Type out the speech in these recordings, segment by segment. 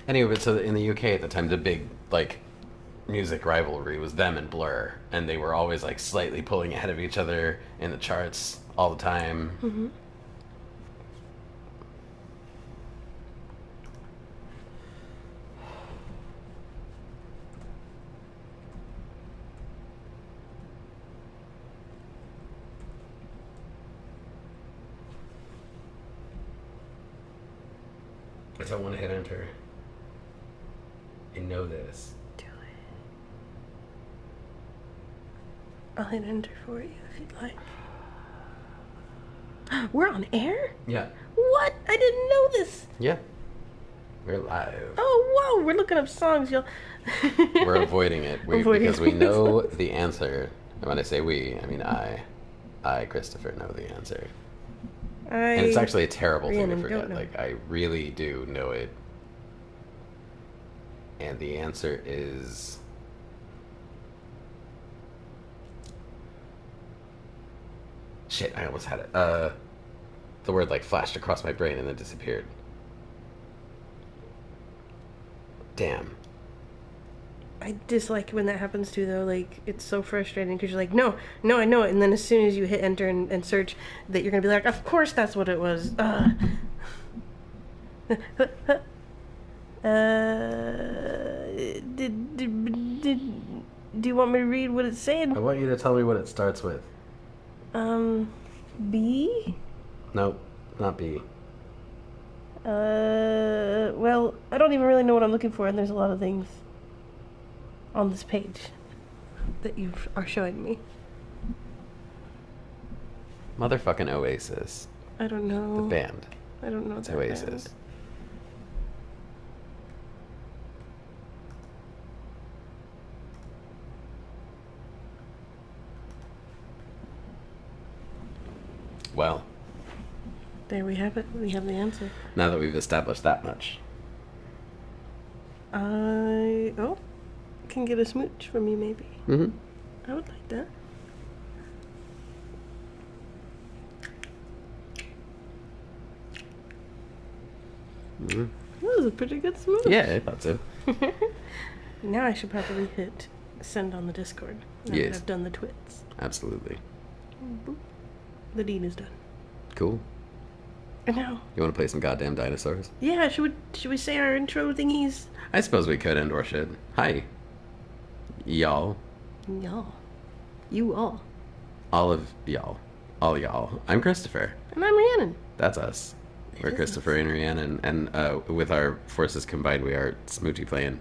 Anyway, but so in the UK at the time, the big, like, music rivalry was them and Blur, and they were always, like, slightly pulling ahead of each other in the charts all the time. Mm-hmm. I don't want to hit enter. I know this. Do it. I'll hit enter for you if you'd like. We're on air? Yeah. What? I didn't know this. Yeah. We're live. Oh, whoa. We're looking up songs, y'all. We're avoiding it because we know the answer. And when I say we, I mean I, Christopher, know the answer. And it's actually a terrible thing to forget. Like, I really do know it. And the answer is... Shit, I almost had it. The word, like, flashed across my brain and then disappeared. Damn. I dislike when that happens too, though. Like, it's so frustrating because you're like, no, I know it. And then as soon as you hit enter and search, that you're going to be like, of course that's what it was. Do you want me to read what it's saying? I want you to tell me what it starts with. B? Nope, not B. Well, I don't even really know what I'm looking for, and there's a lot of things on this page that you are showing me. Motherfucking Oasis. I don't know. The band. I don't know. It's Oasis. Band. Well, there we have it. We have the answer. Now that we've established that much. Can get a smooch from you, maybe. Mm-hmm. I would like that. Mm-hmm. That was a pretty good smooch. Yeah, I thought so. Now I should probably hit send on the Discord. Now that I've done the twits. Absolutely. Boop. The deed is done. Cool. And now. You want to play some goddamn dinosaurs? Yeah, should we say our intro thingies? I suppose we could and or should. Hi. Y'all. Y'all. You all. All of y'all. All y'all. I'm Christopher. And I'm Rhiannon. That's us. We're Christopher and Rhiannon, and with our forces combined, we are smoochie playing.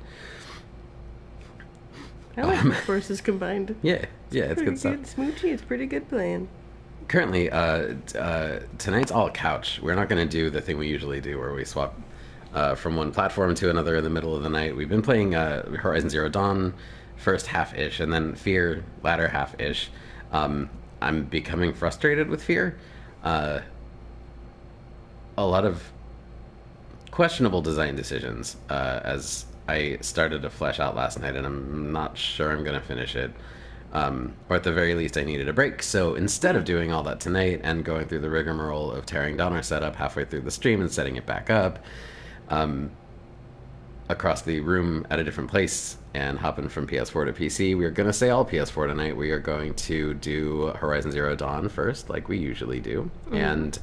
I like forces combined. Yeah, it's good stuff. Smoochy, it's pretty good playing. Currently, tonight's all couch. We're not going to do the thing we usually do where we swap from one platform to another in the middle of the night. We've been playing Horizon Zero Dawn first half-ish, and then Fear latter half-ish. I'm becoming frustrated with Fear. A lot of questionable design decisions as I started to flesh out last night, and I'm not sure I'm going to finish it. Or at the very least, I needed a break. So instead of doing all that tonight and going through the rigmarole of tearing down our setup halfway through the stream and setting it back up across the room at a different place and hopping from PS4 to PC, we're going to say all PS4 tonight. We are going to do Horizon Zero Dawn first, like we usually do. Mm-hmm. And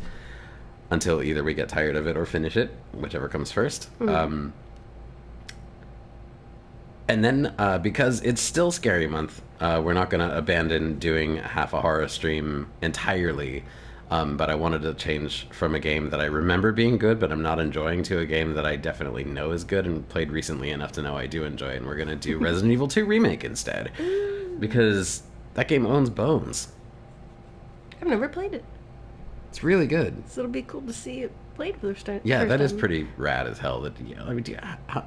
until either we get tired of it or finish it, whichever comes first. Mm-hmm. And then, because it's still Scary Month, we're not going to abandon doing half a horror stream entirely. But I wanted to change from a game that I remember being good, but I'm not enjoying, to a game that I definitely know is good and played recently enough to know I do enjoy. And we're going to do Resident Evil 2 Remake instead. Because that game owns bones. I've never played it. It's really good. So it'll be cool to see it played for the first time. Yeah, that is pretty rad as hell. That, I mean, do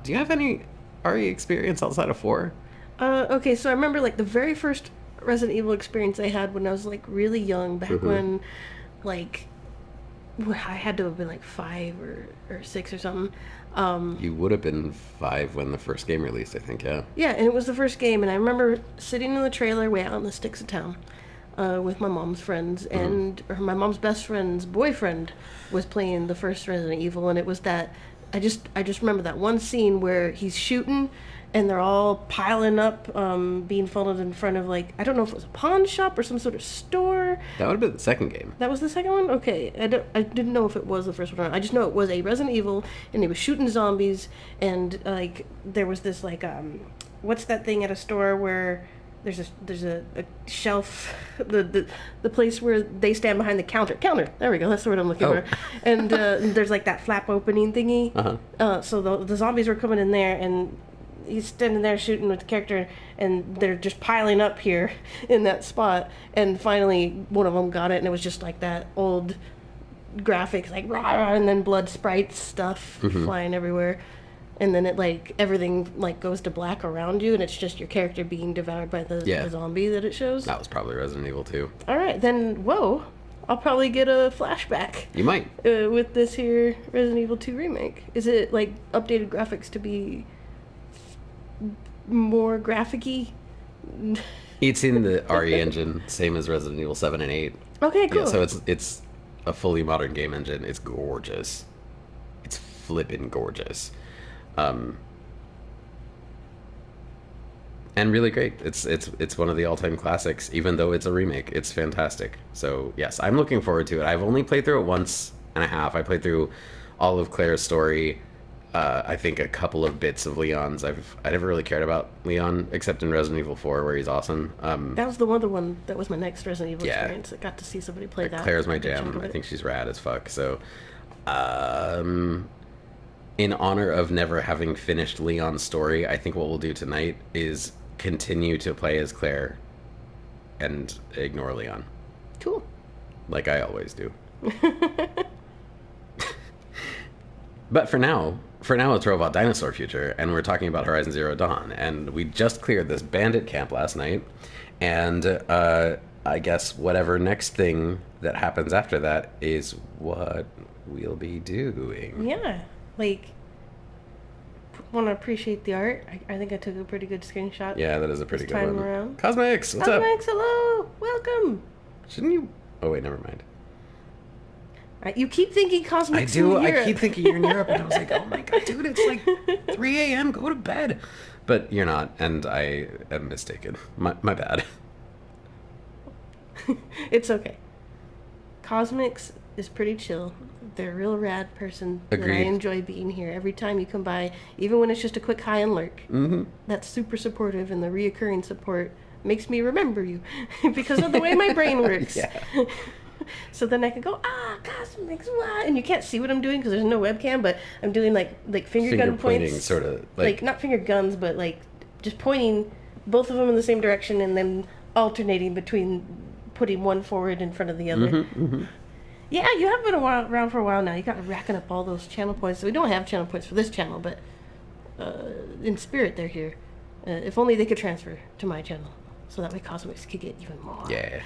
you have any RE experience outside of 4? Okay, so I remember like the very first Resident Evil experience I had when I was like really young, back when like I had to have been like 5 or 6 or something. You would have been 5 when the first game released, I think, yeah. Yeah, and it was the first game, and I remember sitting in the trailer way out in the sticks of town with my mom's friends, and my mom's best friend's boyfriend was playing the first Resident Evil, and it was that I just remember that one scene where he's shooting and they're all piling up, being funneled in front of, like, I don't know if it was a pawn shop or some sort of store. That would have been the second game. That was the second one? Okay. I didn't know if it was the first one or not. I just know it was a Resident Evil, and he was shooting zombies, and, like, there was this, like, what's that thing at a store where there's a shelf, the place where they stand behind the counter. There we go. That's the word I'm looking for. And there's, like, that flap opening thingy. So the zombies were coming in there, and he's standing there shooting with the character, and they're just piling up here in that spot. And finally, one of them got it, and it was just like that old graphics, like rah, rah, and then blood sprites stuff flying everywhere. And then it, like, everything, like, goes to black around you, and it's just your character being devoured by the zombie that it shows. That was probably Resident Evil 2. All right, then, whoa. I'll probably get a flashback. You might. With this here Resident Evil 2 remake. Is it, like, updated graphics to be more graphic-y? It's in the RE engine, same as Resident Evil 7 and 8. Okay, cool. Yeah, so it's a fully modern game engine. It's gorgeous. It's flippin' gorgeous. And really great. It's one of the all-time classics, even though it's a remake. It's fantastic. So yes, I'm looking forward to it. I've only played through it once and a half. I played through all of Claire's story. I think a couple of bits of Leon's. I never really cared about Leon except in Resident Evil 4, where he's awesome. That was the one that was my next Resident Evil experience. I got to see somebody play that. Claire's my jam. I think she's rad as fuck. So, in honor of never having finished Leon's story, I think what we'll do tonight is continue to play as Claire and ignore Leon. Cool. Like I always do. But for now, it's Robot Dinosaur Future, and we're talking about Horizon Zero Dawn, and we just cleared this bandit camp last night, and I guess whatever next thing that happens after that is what we'll be doing. Yeah, like, want to appreciate the art. I think I took a pretty good screenshot. Yeah, that is a pretty good one. Around. Cosmix, what's up? Cosmix, hello, welcome. Shouldn't you? Oh wait, never mind. You keep thinking Cosmix. I do. I keep thinking you're in Europe, and I was like, oh my god, dude, it's like 3 a.m. Go to bed. But you're not, and I am mistaken. My bad. It's okay. Cosmix is pretty chill. They're a real rad person. Agreed. And I enjoy being here every time you come by, even when it's just a quick hi and lurk. Mm-hmm. That's super supportive, and the reoccurring support makes me remember you because of the way my brain works. Yeah. So then I can go, Cosmix, what? And you can't see what I'm doing because there's no webcam, but I'm doing like finger gun pointing, points. sort of. Like, not finger guns, but like just pointing both of them in the same direction and then alternating between putting one forward in front of the other. Mm-hmm, mm-hmm. Yeah, you have been around for a while now. You got racking up all those channel points. So we don't have channel points for this channel, but in spirit they're here. If only they could transfer to my channel, so that way Cosmix could get even more. Yeah.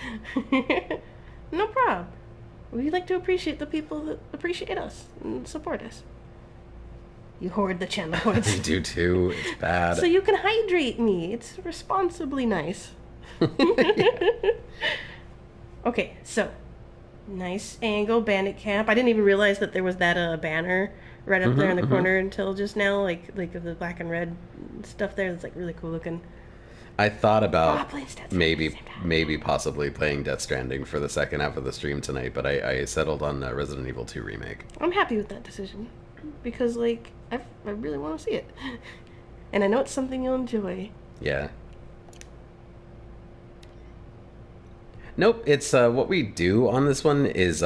No problem. We like to appreciate the people that appreciate us and support us. You hoard the channel points. I do too. It's bad. So you can hydrate me. It's responsibly nice. Okay, so nice angle, bandit camp. I didn't even realize that there was that banner right up there in the corner until just now, like the black and red stuff there. That's like really cool looking. I thought about maybe possibly playing Death Stranding for the second half of the stream tonight, but I settled on Resident Evil 2 Remake. I'm happy with that decision because, like, I really want to see it, and I know it's something you'll enjoy. Yeah. Nope, it's what we do on this one is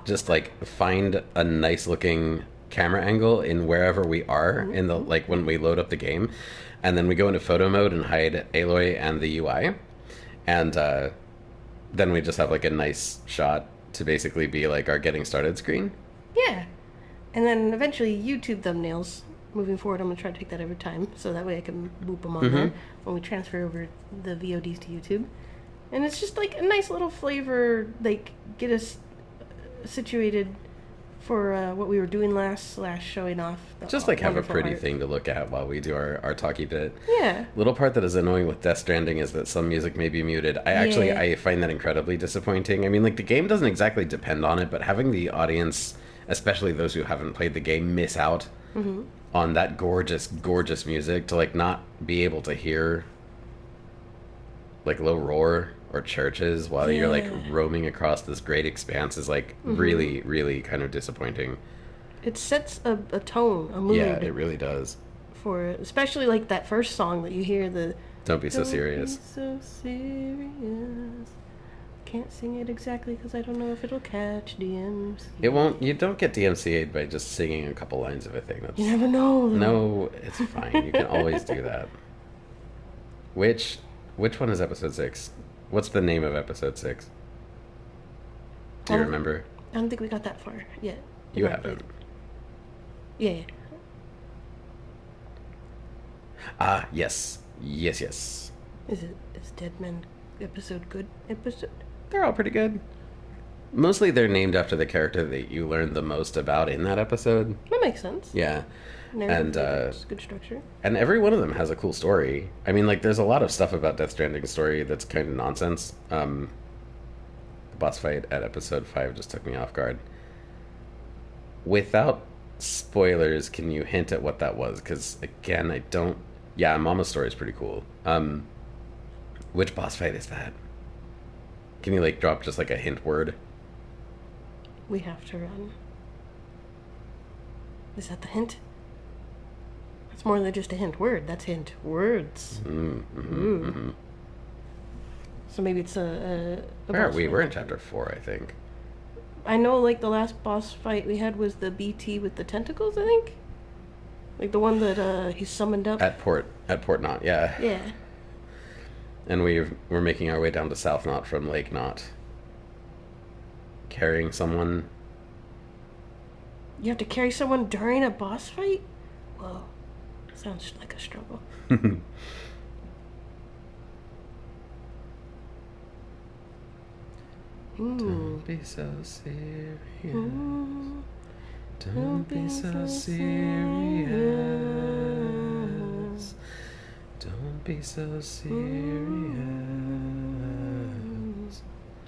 just like find a nice looking camera angle in wherever we are in the, like, when we load up the game. And then we go into photo mode and hide Aloy and the UI. And then we just have like a nice shot to basically be like our getting started screen. Yeah. And then eventually YouTube thumbnails. Moving forward, I'm going to try to take that every time. So that way I can boop them on there when we transfer over the VODs to YouTube. And it's just like a nice little flavor, like get us situated for what we were doing last / showing off. Just like have a pretty thing to look at while we do our talky bit. Yeah. Little part that is annoying with Death Stranding is that some music may be muted. I find that incredibly disappointing. I mean, like, the game doesn't exactly depend on it, but having the audience, especially those who haven't played the game, miss out on that gorgeous, gorgeous music to like not be able to hear like low roar or churches while you're like Yeah. roaming across this great expanse is like really, really kind of disappointing. It sets a tone, a Yeah, it mood really does. for it. Especially like that first song that you hear, the Don't be so Don't serious. be so serious. Can't sing it exactly because I don't know if it'll catch DMs. It won't. You don't get DMCA'd by just singing a couple lines of a thing. That's You never know. Though. no. It's fine. You can always do that. Which one is episode 6? What's the name of episode 6? Do you remember? I don't think we got that far yet. You haven't. Yeah. Ah, yes, yes. Is Dead Man episode good episode? They're all pretty good. Mostly, they're named after the character that you learned the most about in that episode. That makes sense. Yeah. Narrative, And it's good structure. and every one of them has a cool story. I mean, like, there's a lot of stuff about Death Stranding's story that's kind of nonsense. The boss fight at episode 5 just took me off guard. Without spoilers, can you hint at what that was? Because, again, I don't... Yeah, Mama's story is pretty cool. Which boss fight is that? Can you, like, drop just, like, a hint word? We have to run. Is that the hint? That's more than just a hint word. That's hint words. So maybe it's a Where are boss we? fight. We're in chapter 4, I think. I know, like, the last boss fight we had was the BT with the tentacles, I think? Like, the one that, he summoned up? At Port Knot, yeah. Yeah. And we're making our way down to South Knot from Lake Knot. Carrying someone. You have to carry someone during a boss fight? Whoa. Sounds like a struggle. Don't be so serious. Ooh. Don't be so serious. Don't be so serious.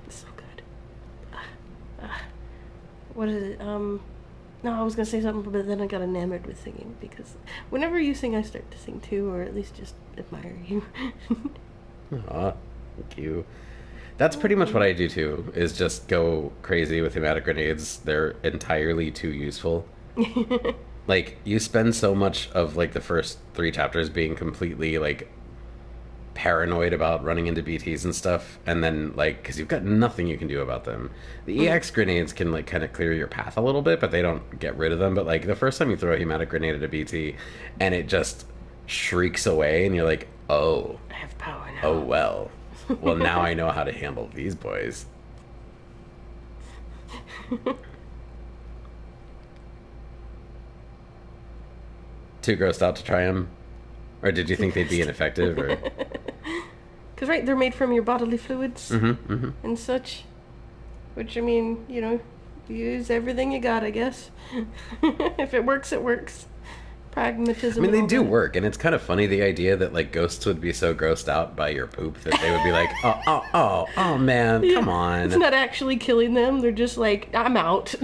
It's so good. What is it? No, I was gonna say something, but then I got enamored with singing because whenever you sing, I start to sing too, or at least just admire you. Aw, thank you. That's pretty much what I do too, is just go crazy with thematic grenades. They're entirely too useful. Like, you spend so much of, like, the first 3 chapters being completely, like, paranoid about running into BTs and stuff, and then, like, because you've got nothing you can do about them. The EX grenades can, like, kind of clear your path a little bit, but they don't get rid of them. But, like, the first time you throw a hematic grenade at a BT, and it just shrieks away, and you're like, oh, I have power now. oh well. Well, now I know how to handle these boys. Too grossed out to try them? Or did you think they'd be ineffective? Or Because, right, they're made from your bodily fluids and such. Which, I mean, you know, you use everything you got, I guess. If it works, it works. Pragmatism. I mean, they all do that. work, and it's kind of funny, the idea that, like, ghosts would be so grossed out by your poop that they would be like, oh, man, come on. It's not actually killing them. They're just like, I'm out.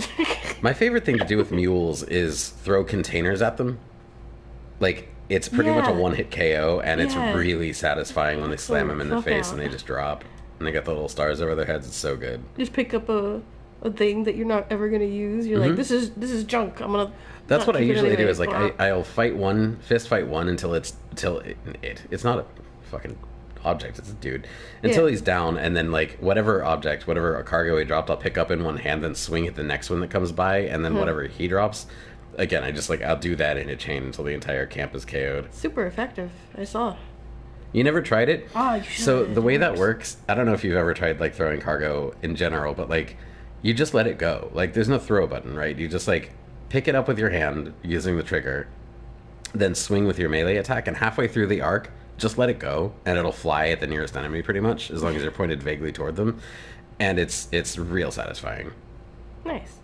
My favorite thing to do with mules is throw containers at them. Like, it's pretty much a Yeah. one-hit KO, and it's Yeah. really satisfying when they slam them in the Fuck face out. and they just drop. And they got the little stars over their heads. It's so good. Just pick up a thing that you're not ever gonna use. You're like, this is junk. I'm gonna. That's not what I keep it usually do. anyway. Is like I'll fist fight one until it's not a fucking object. It's a dude until Yeah. he's down, and then like whatever cargo he dropped, I'll pick up in one hand, then swing at the next one that comes by, and then whatever he drops. Again, I'll do that in a chain until the entire camp is KO'd. super effective. I saw. You never tried it? Oh, you should. So the way It that works. works, I don't know if you've ever tried like throwing cargo in general, but like you just let it go. Like there's no throw button, right? You just like pick it up with your hand using the trigger, then swing with your melee attack, and halfway through the arc, just let it go, and it'll fly at the nearest enemy pretty much, as long as you're pointed vaguely toward them. And it's real satisfying. Nice.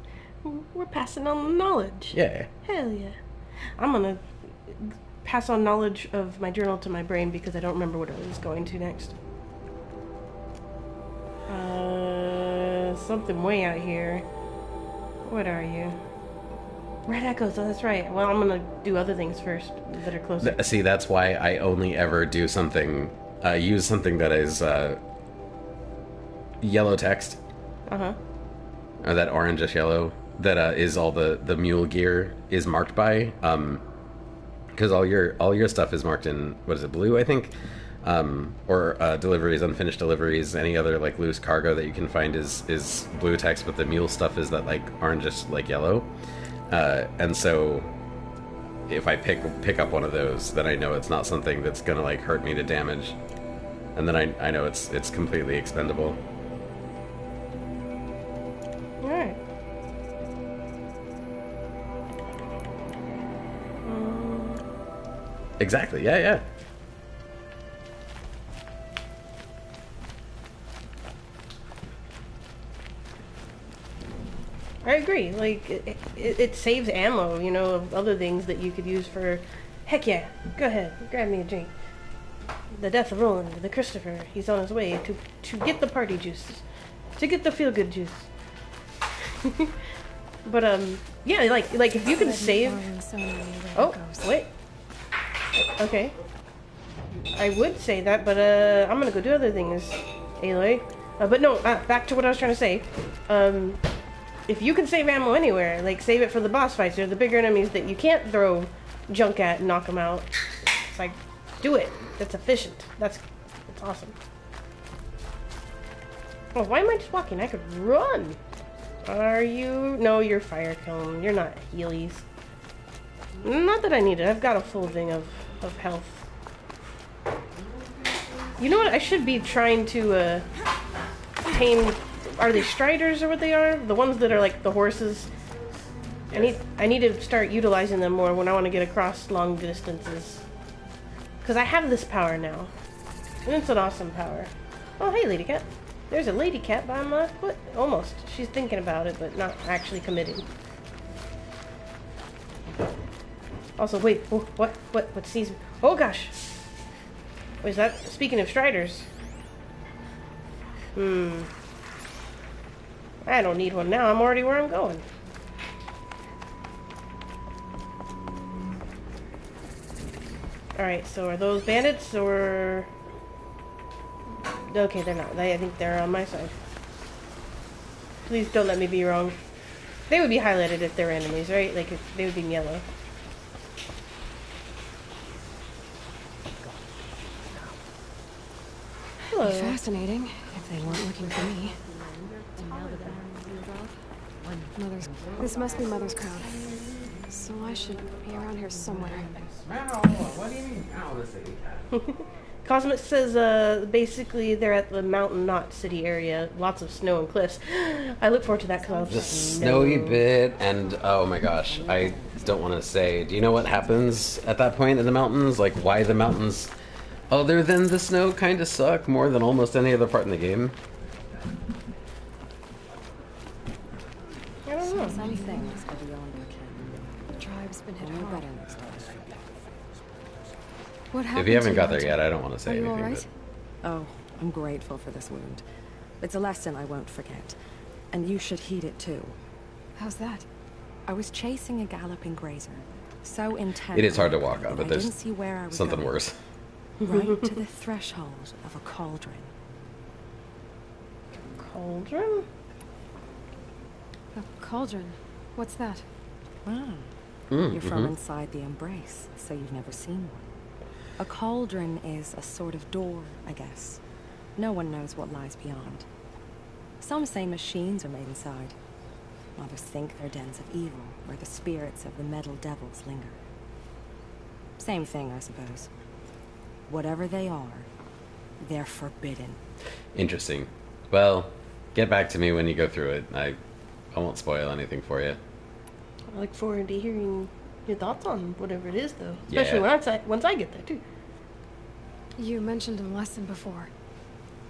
We're passing on the knowledge. Yeah. Hell yeah. I'm gonna pass on knowledge of my journal to my brain because I don't remember what I was going to next. Something way out here. What are you? Red echoes. Oh, that's right. Well, I'm gonna do other things first that are closer. See, that's why I only ever do something, use something that is yellow text, Uh huh. or that orangish yellow, that is all the mule gear is marked by. Because all your stuff is marked in, what is it, blue, I think, or deliveries, unfinished deliveries, any other like loose cargo that you can find is blue text, but the mule stuff is that like orangish like yellow, and so if I pick up one of those, then I know it's not something that's gonna like hurt me to damage, and then I know it's completely expendable. All right. Exactly. Yeah. Yeah. I agree. Like, it saves ammo, you know, of other things that you could use for. Heck yeah. Go ahead. Grab me a drink. The death of Roland, the Christopher. He's on his way to get the party juice. To get the feel good juice. But, yeah, like if you can save. Oh, wait. Okay. I would say that, but, I'm gonna go do other things, Aloy. But no, back to what I was trying to say. If you can save ammo anywhere, like save it for the boss fights or the bigger enemies that you can't throw junk at and knock them out. It's like, do it. That's efficient. That's awesome. Oh, why am I just walking? I could run. Are you? No, you're fire cone. You're not Heelys. Not that I need it. I've got a full thing of health. You know what? I should be trying to tame. Are they striders or what they are? The ones that are like the horses. I need to start utilizing them more when I want to get across long distances. Because I have this power now. And it's an awesome power. Oh, hey, Lady Cat. There's a Lady Cat by my foot. Almost. She's thinking about it, but not actually committing. Also, wait. Oh, what sees... Oh, gosh. What is that? Speaking of striders. I don't need one now. I'm already where I'm going. Alright, so are those bandits or... Okay, they're not. I think they're on my side. Please don't let me be wrong. They would be highlighted if they're enemies, right? Like, if they would be in yellow. Hello. Be fascinating if they weren't looking for me. This must be Mother's crown. So I should be around here somewhere. What do you mean, ow, this Lady Cat? Cosmic says, basically they're at the Mountain Knot City area. Lots of snow and cliffs. I look forward to that because The snowy bit, and oh my gosh, I don't want to say. Do you know what happens at that point in the mountains? Like, why the mountains, other than the snow, kind of suck more than almost any other part in the game? I don't know. Some things are beyond our ken. The tribe's been hit hard. Better next time. What happened? If you haven't to got there Walter? yet, I don't want to say Are you anything. all right? Oh, I'm grateful for this wound. It's a lesson I won't forget. And you should heed it too. How's that? I was chasing a galloping grazer. So intent. It is hard to walk on, that but I there's didn't see where I was something going. worse. Right to the threshold of a cauldron. Cauldron? A cauldron. What's that? Wow. You're from inside the embrace, so you've never seen one. A cauldron is a sort of door, I guess. No one knows what lies beyond. Some say machines are made inside. Others think they're dens of evil, where the spirits of the metal devils linger. Same thing, I suppose. Whatever they are, they're forbidden. Interesting. Well, get back to me when you go through it. I won't spoil anything for you. I look forward to hearing your thoughts on whatever it is, though. Yeah. Especially once I get there, too. You mentioned a lesson before.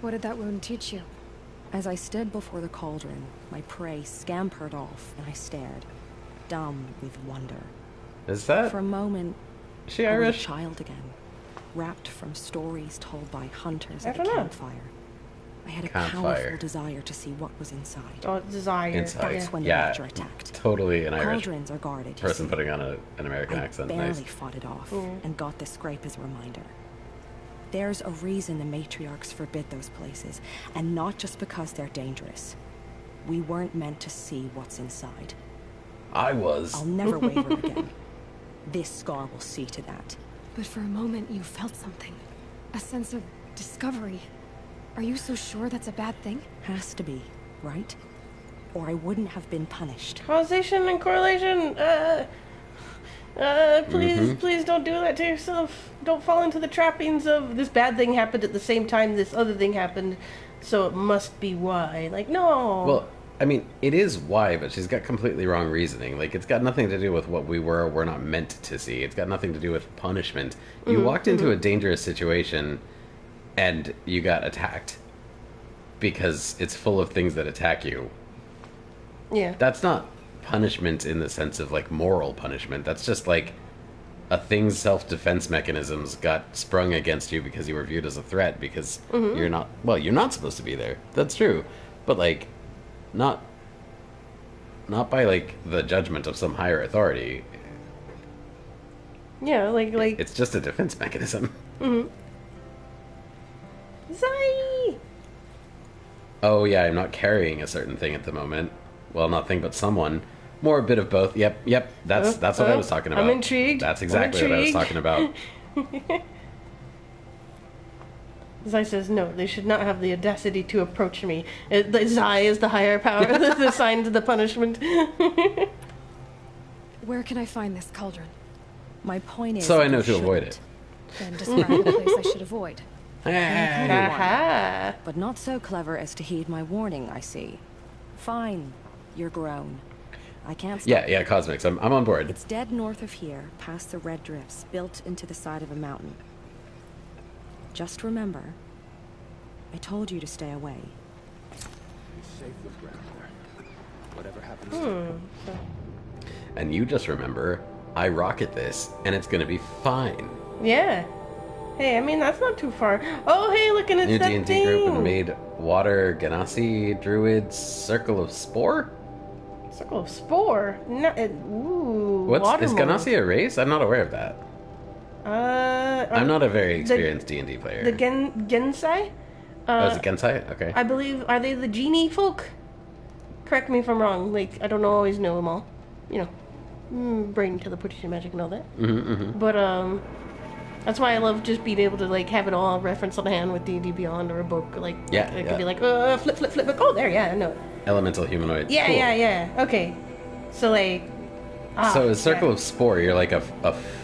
What did that wound teach you? As I stood before the cauldron, my prey scampered off, and I stared, dumb with wonder. Is that... For a moment, Is she I was a Irish? child again, wrapped from stories told by hunters I at a don't know. campfire. I had a Campfire. powerful desire to see what was inside. Oh, desire. Inside. That's when the Yeah. Watcher attacked. Totally an Irish Cauldrons are guarded, you person see. putting on an American I accent. barely Nice. fought it off and got the scrape as a reminder. There's a reason the matriarchs forbid those places, and not just because they're dangerous. We weren't meant to see what's inside. I was. I'll never waver again. This scar will see to that. But for a moment, you felt something. A sense of discovery. Are you so sure that's a bad thing? Has to be, right? Or I wouldn't have been punished. Causation and correlation. Please don't do that to yourself. Don't fall into the trappings of this bad thing happened at the same time this other thing happened, so it must be why. Like, no. Well, I mean, it is why, but she's got completely wrong reasoning. Like, it's got nothing to do with what we were or were not meant to see. It's got nothing to do with punishment. You walked into a dangerous situation, and you got attacked because it's full of things that attack you. Yeah. That's not punishment in the sense of, like, moral punishment. That's just, like, a thing's self-defense mechanisms got sprung against you because you were viewed as a threat because you're not... Well, you're not supposed to be there. That's true. But, like... Not by, like, the judgment of some higher authority. Yeah, like... It's just a defense mechanism. Zai! Oh, yeah, I'm not carrying a certain thing at the moment. Well, nothing but someone. More a bit of both. Yep. That's what I was talking about. I'm intrigued. That's exactly what I was talking about. Zai says, no, they should not have the audacity to approach me. Zai is the higher power that's assigned to the punishment. Where can I find this cauldron? My point is... So I know you to avoid shouldn't. Then describe the place I should avoid. Aha! But not so clever as to heed my warning, I see. Fine. You're grown. I can't stop. Yeah, Cosmics. I'm on board. It's dead north of here, past the red drifts, built into the side of a mountain. Just remember, I told you to stay away. And you just remember, I rocket this, and it's gonna be fine. Yeah. Hey, I mean, that's not too far. Oh, hey, look, and it's New that D&D thing. group and made Water Ganassi Druids Circle of Spore? Circle of Spore. No, ooh, water Is mold. Ganassi a race? I'm not aware of that. I'm not a very experienced D&D player. The Gensai? Oh, is it Gensai? Okay. I believe, are they the genie folk? Correct me if I'm wrong. Like, I don't always know them all. You know, brain teleportation magic and all that. But, that's why I love just being able to, like, have it all referenced on hand with D&D Beyond or a book. Like, Yeah, I yeah. could be like, flip. Like, oh, there, yeah, I know it. Elemental humanoid. Yeah, Cool. yeah. Okay. So, like... So is Circle of Spore, you're like a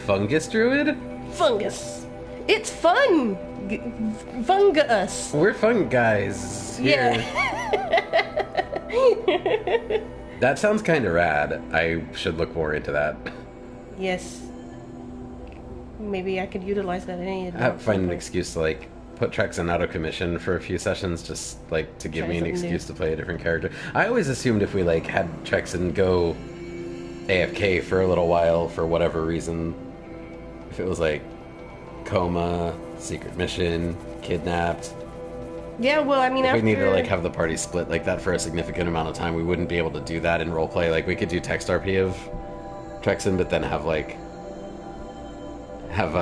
fungus druid? Fungus. It's fun! Fungus. We're fun guys here. Yeah. That sounds kind of rad. I should look more into that. Yes. Maybe I could utilize that in any Find an excuse to, like, put Trexen out of commission for a few sessions, just, like, to give Try me an something excuse new. to play a different character. I always assumed if we, like, had Trexen go AFK for a little while for whatever reason, if it was, like, coma, secret mission, kidnapped, Yeah, well, I mean, if after... we need to, like, have the party split like that for a significant amount of time, we wouldn't be able to do that in roleplay. Like, we could do text RP of Trexen, but then have, like, have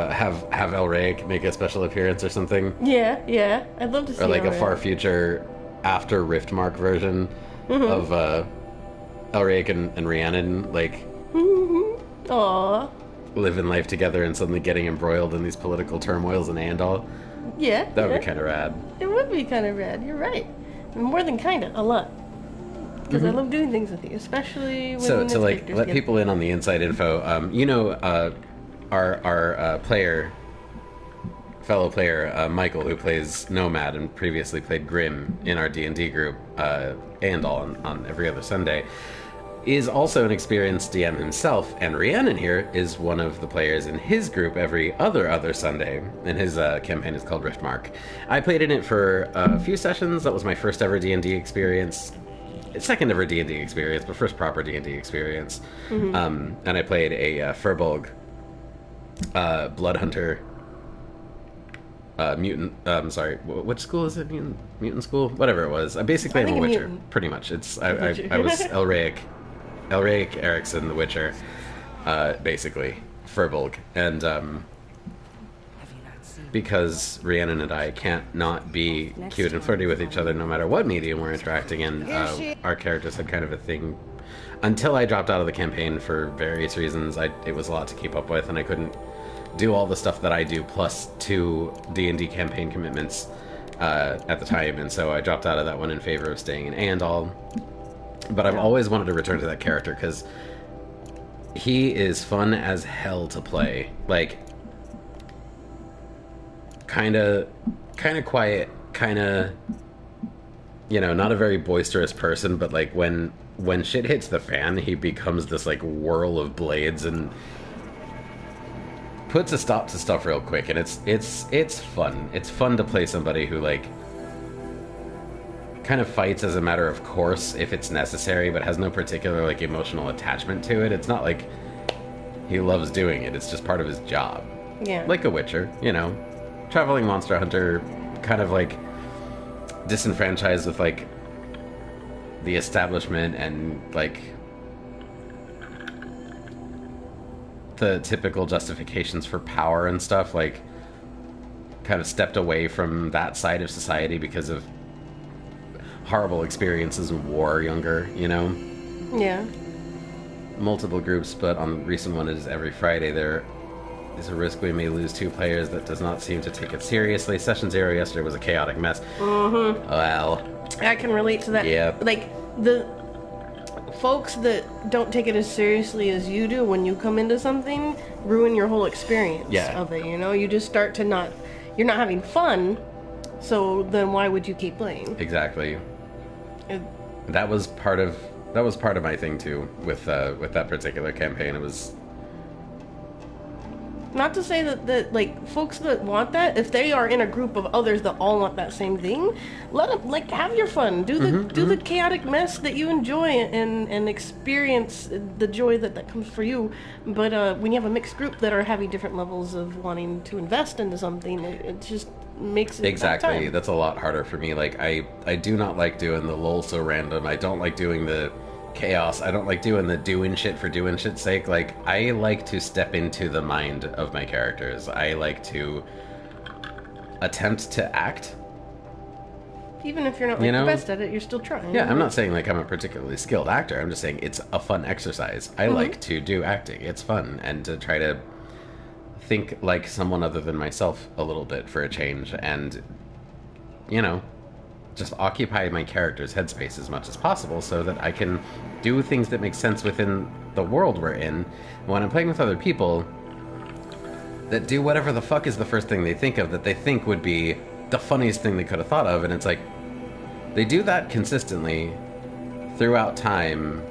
Elraic make a special appearance or something. Yeah. I'd love to see Or like a Elraic. far future after Riftmark version of Elric and Rhiannon, like, Aww. living life together and suddenly getting embroiled in these political turmoils in Andal. Yeah. That would yeah. be kind of rad. It would be kind of rad. You're right. More than kinda. A lot. Because I love doing things with you, especially when So it's to, like, characters let get- people in on the inside info, our fellow player, Michael, who plays Nomad and previously played Grim in our D&D group, and on every other Sunday, is also an experienced DM himself, and Rhiannon here is one of the players in his group every other Sunday, and his campaign is called Riftmark. I played in it for a few sessions. That was my first ever D&D experience. Second ever D&D experience, but first proper D&D experience. And I played a Furbolg Blood Hunter mutant. Sorry, which school is it? Mutant school, whatever it was. Basically, I I'm a think a Witcher. mutant. Pretty much. I was Elric Erickson, the Witcher, basically Furbolg, and because Rhiannon and I can't not be cute and flirty with each other no matter what medium we're interacting in. Our characters had kind of a thing. Until I dropped out of the campaign for various reasons, it was a lot to keep up with, and I couldn't do all the stuff that I do plus 2 D&D campaign commitments at the time, and so I dropped out of that one in favor of staying in Andal. But I've always wanted to return to that character because he is fun as hell to play. Like, kind of quiet, kind of, not a very boisterous person, but like when shit hits the fan, he becomes this like whirl of blades and puts a stop to stuff real quick, and it's fun. It's fun to play somebody who like kind of fights as a matter of course if it's necessary, but has no particular like emotional attachment to it. It's not like he loves doing it. It's just part of his job. Yeah. Like a Witcher, traveling monster hunter, kind of like disenfranchised with like the establishment and like the typical justifications for power and stuff, like kind of stepped away from that side of society because of horrible experiences in war younger, Yeah. multiple groups, but on the recent one it is every Friday there is a risk we may lose 2 players that does not seem to take it seriously. Session 0 yesterday was a chaotic mess. Well, I can relate to that. Yep. Like, the folks that don't take it as seriously as you do when you come into something ruin your whole experience of it, You just start to not... You're not having fun, so then why would you keep playing? Exactly. That was part of my thing, too, with that particular campaign. It was... Not to say that like folks that want that, if they are in a group of others that all want that same thing, let them like have your fun, do the chaotic mess that you enjoy, and experience the joy that comes for you. But when you have a mixed group that are having different levels of wanting to invest into something, it just makes it exactly. That's a lot harder for me. Like I do not like doing the lol so random. I don't like doing the chaos. I don't like doing the doing shit for doing shit's sake. Like, I like to step into the mind of my characters. I like to attempt to act. Even if you're not like the best at it, you're still trying. Yeah, I'm not saying like I'm a particularly skilled actor. I'm just saying it's a fun exercise. I like to do acting. It's fun, and to try to think like someone other than myself a little bit for a change, and just occupy my character's headspace as much as possible so that I can do things that make sense within the world we're in. When I'm playing with other people that do whatever the fuck is the first thing they think of that they think would be the funniest thing they could have thought of, and it's like they do that consistently throughout time,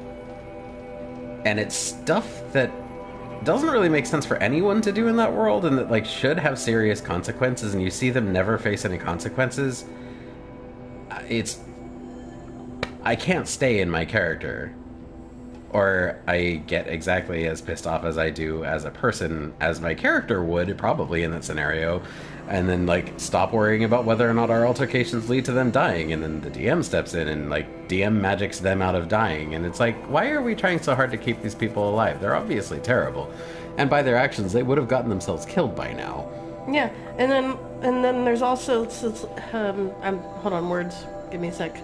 and it's stuff that doesn't really make sense for anyone to do in that world, and that like should have serious consequences, and you see them never face any consequences. I can't stay in my character, or I get exactly as pissed off as I do as a person as my character would probably in that scenario, and then like stop worrying about whether or not our altercations lead to them dying, and then the DM steps in and like DM magics them out of dying, and it's like, why are we trying so hard to keep these people alive? They're obviously terrible, and by their actions they would have gotten themselves killed by now. Yeah, and then there's also hold on, words. Give me a sec.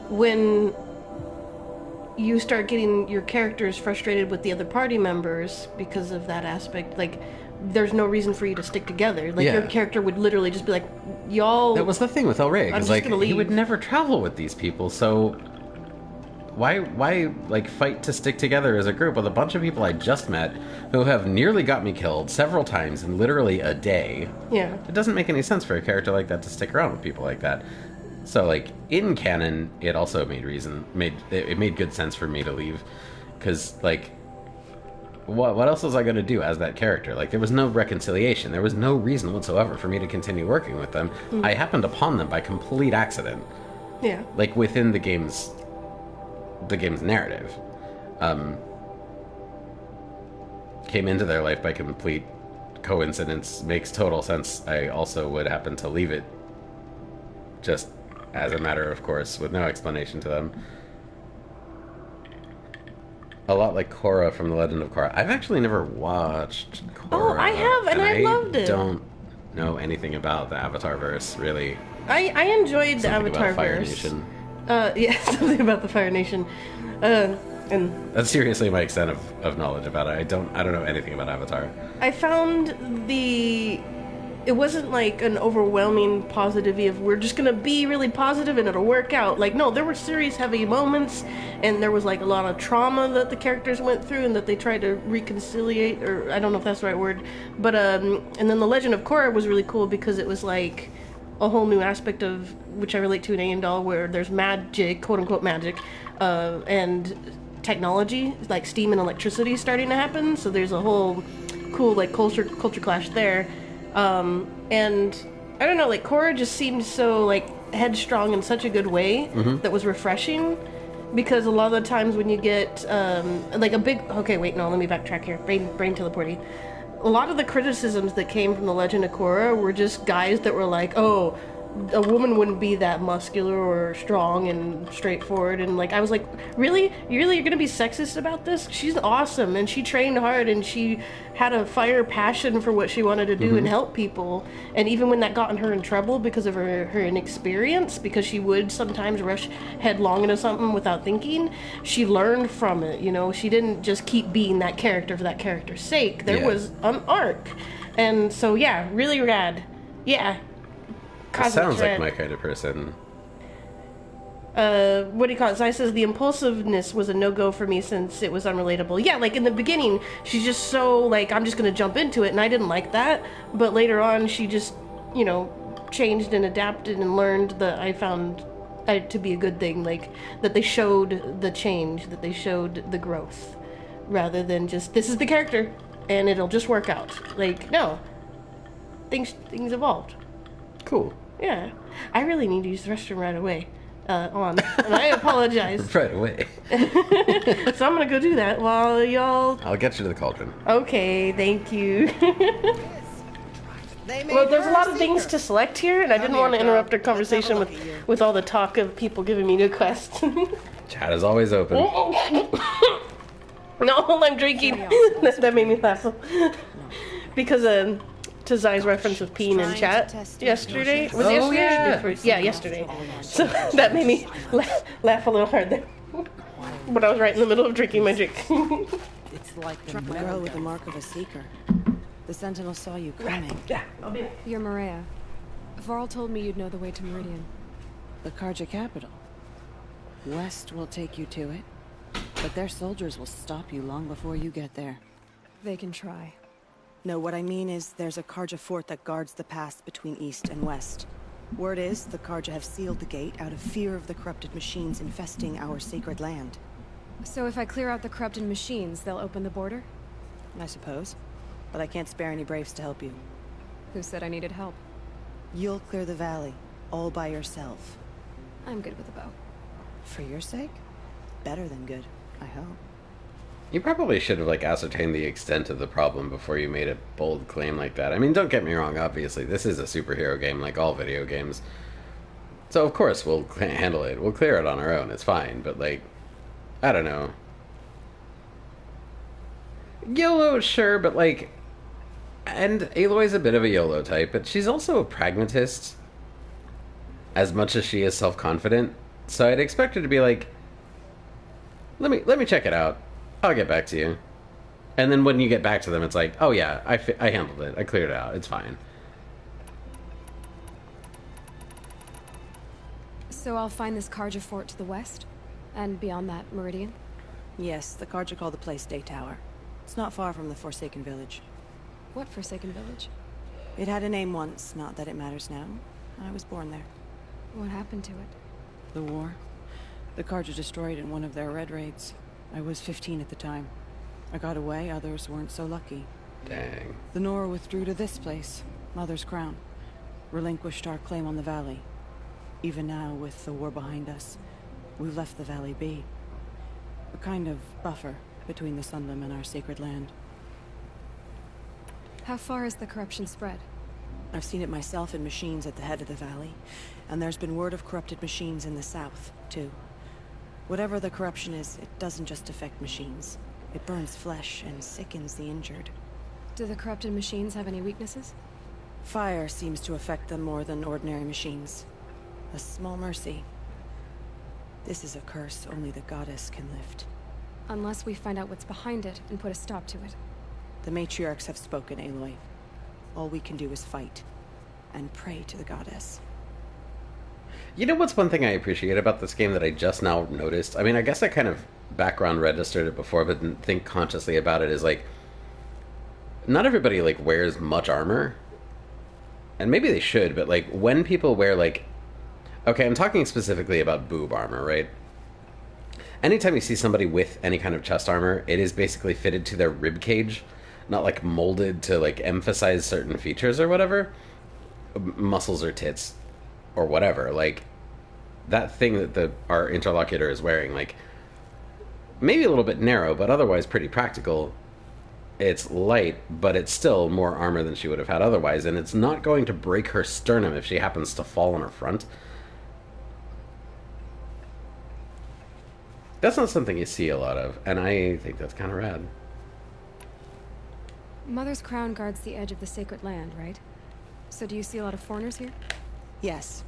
When you start getting your characters frustrated with the other party members because of that aspect, like there's no reason for you to stick together. Like your character would literally just be like, y'all. That was the thing with Elray, because like he would never travel with these people, so why like fight to stick together as a group with a bunch of people I just met who have nearly got me killed several times in literally a day? Yeah. It doesn't make any sense for a character like that to stick around with people like that. So like in canon, it also made good sense for me to leave, because like what else was I going to do as that character? Like there was no reconciliation, there was no reason whatsoever for me to continue working with them. I happened upon them by complete accident. Yeah. Like within the game's narrative. Came into their life by complete coincidence makes total sense. I also would happen to leave it just as a matter of course, with no explanation to them. A lot like Korra from The Legend of Korra. I've actually never watched Korra. Oh, I have, and I loved it. I don't know anything about the Avatar verse, really. I enjoyed the Something Avatar about Fire verse. Nation. Yeah, something about the Fire Nation. And That's seriously my extent of knowledge about it. I don't know anything about Avatar. I found it wasn't like an overwhelming positivity of we're just gonna be really positive and it'll work out. Like, no, there were serious heavy moments, and there was like a lot of trauma that the characters went through and that they tried to reconciliate, or I don't know if that's the right word. But and then The Legend of Korra was really cool because it was like a whole new aspect of which I relate to in Aendal, where there's magic, quote unquote magic, and technology like steam and electricity starting to happen. So there's a whole cool like culture clash there. And I don't know, like Korra just seemed so like headstrong in such a good way that was refreshing, because a lot of the times when you get like a big okay wait no let me backtrack here, brain teleporting. A lot of the criticisms that came from The Legend of Korra were just guys that were like, oh, a woman wouldn't be that muscular or strong and straightforward, and like I was like, really you're gonna be sexist about this? She's awesome, and she trained hard, and she had a fire passion for what she wanted to do and help people. And even when that got her in trouble because of her inexperience, because she would sometimes rush headlong into something without thinking, she learned from it. You know, she didn't just keep being that character for that character's sake. There was an arc, and so yeah, really rad. Yeah. Sounds like my kind of person. What do you call it? Zai says the impulsiveness was a no-go for me since it was unrelatable. Yeah, like in the beginning, she's just so like, I'm just gonna jump into it, and I didn't like that. But later on, she just, you know, changed and adapted and learned that I found to be a good thing. Like, that they showed the change, that they showed the growth, rather than just, this is the character, and it'll just work out. Like, no. Things evolved. Cool. Yeah. I really need to use the restroom right away. And I apologize. Right away. So I'm gonna go do that while y'all... I'll get you to the cauldron. Okay, thank you. Well, there's a lot of things to select here, and I didn't want to interrupt our conversation with all the talk of people giving me new quests. Chat is always open. No, I'm drinking. That made me laugh. Because to Zai's reference with peeing in chat yesterday. Was it yesterday? Yeah, yesterday. So that made me laugh a little hard there. But I was right in the middle of drinking my drink. It's like the girl with the mark of a seeker. The Sentinel saw you coming. Yeah, I'll be... You're Maria. Varl told me you'd know the way to Meridian. The Karja capital. West will take you to it, but their soldiers will stop you long before you get there. They can try. No, what I mean is there's a Karja fort that guards the pass between east and west. Word is the Karja have sealed the gate out of fear of the corrupted machines infesting our sacred land. So if I clear out the corrupted machines, they'll open the border? I suppose. But I can't spare any braves to help you. Who said I needed help? You'll clear the valley, all by yourself. I'm good with a bow. For your sake? Better than good, I hope. You probably should have like ascertained the extent of the problem before you made a bold claim like that. I mean, don't get me wrong, obviously this is a superhero game like all video games. So of course we'll handle it. We'll clear it on our own. It's fine, but like, I don't know. YOLO, sure, but like, and Aloy's a bit of a YOLO type, but she's also a pragmatist as much as she is self-confident. So I'd expect her to be like, let me check it out. I'll get back to you. And then when you get back to them, it's like, oh yeah, I handled it. I cleared it out. It's fine. So I'll find this Karja fort to the west? And beyond that, Meridian? Yes, the Karja call the place Day Tower. It's not far from the Forsaken Village. What Forsaken Village? It had a name once, not that it matters now. I was born there. What happened to it? The war. The Karja destroyed in one of their red raids. I was 15 at the time. I got away, others weren't so lucky. Dang. The Nora withdrew to this place, Mother's Crown. Relinquished our claim on the valley. Even now, with the war behind us, we've left the valley be. A kind of buffer between the Sunlim and our sacred land. How far has the corruption spread? I've seen it myself in machines at the head of the valley, and there's been word of corrupted machines in the south, too. Whatever the corruption is, it doesn't just affect machines. It burns flesh and sickens the injured. Do the corrupted machines have any weaknesses? Fire seems to affect them more than ordinary machines. A small mercy. This is a curse only the goddess can lift. Unless we find out what's behind it and put a stop to it. The matriarchs have spoken, Aloy. All we can do is fight. And pray to the goddess. You know what's one thing I appreciate about this game that I just now noticed? I mean, I guess I kind of background registered it before, but didn't think consciously about it, is like, not everybody, like, wears much armor. And maybe they should, but, like, when people wear, like... Okay, I'm talking specifically about boob armor, right? Anytime you see somebody with any kind of chest armor, it is basically fitted to their rib cage, not, like, molded to, like, emphasize certain features or whatever. Muscles or tits. Or whatever, like, that thing that our interlocutor is wearing, like, maybe a little bit narrow, but otherwise pretty practical. It's light, but it's still more armor than she would have had otherwise, and it's not going to break her sternum if she happens to fall on her front. That's not something you see a lot of, and I think that's kind of rad. Mother's crown guards the edge of the sacred land, right? So do you see a lot of foreigners here? Yes.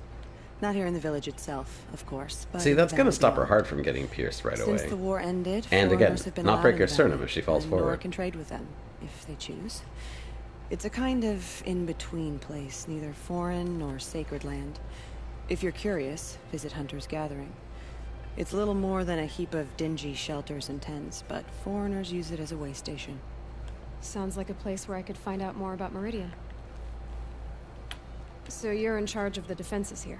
Not here in the village itself, of course. But See, that's going to stop her beyond. heart from getting pierced right away. Since the war ended, And again, foreigners have been not allowed break in her the sternum valley, if she falls and Nora forward. can trade with them, if they choose. It's a kind of in-between place, neither foreign nor sacred land. If you're curious, visit Hunter's Gathering. It's little more than a heap of dingy shelters and tents, but foreigners use it as a way station. Sounds like a place where I could find out more about Meridian. So you're in charge of the defenses here?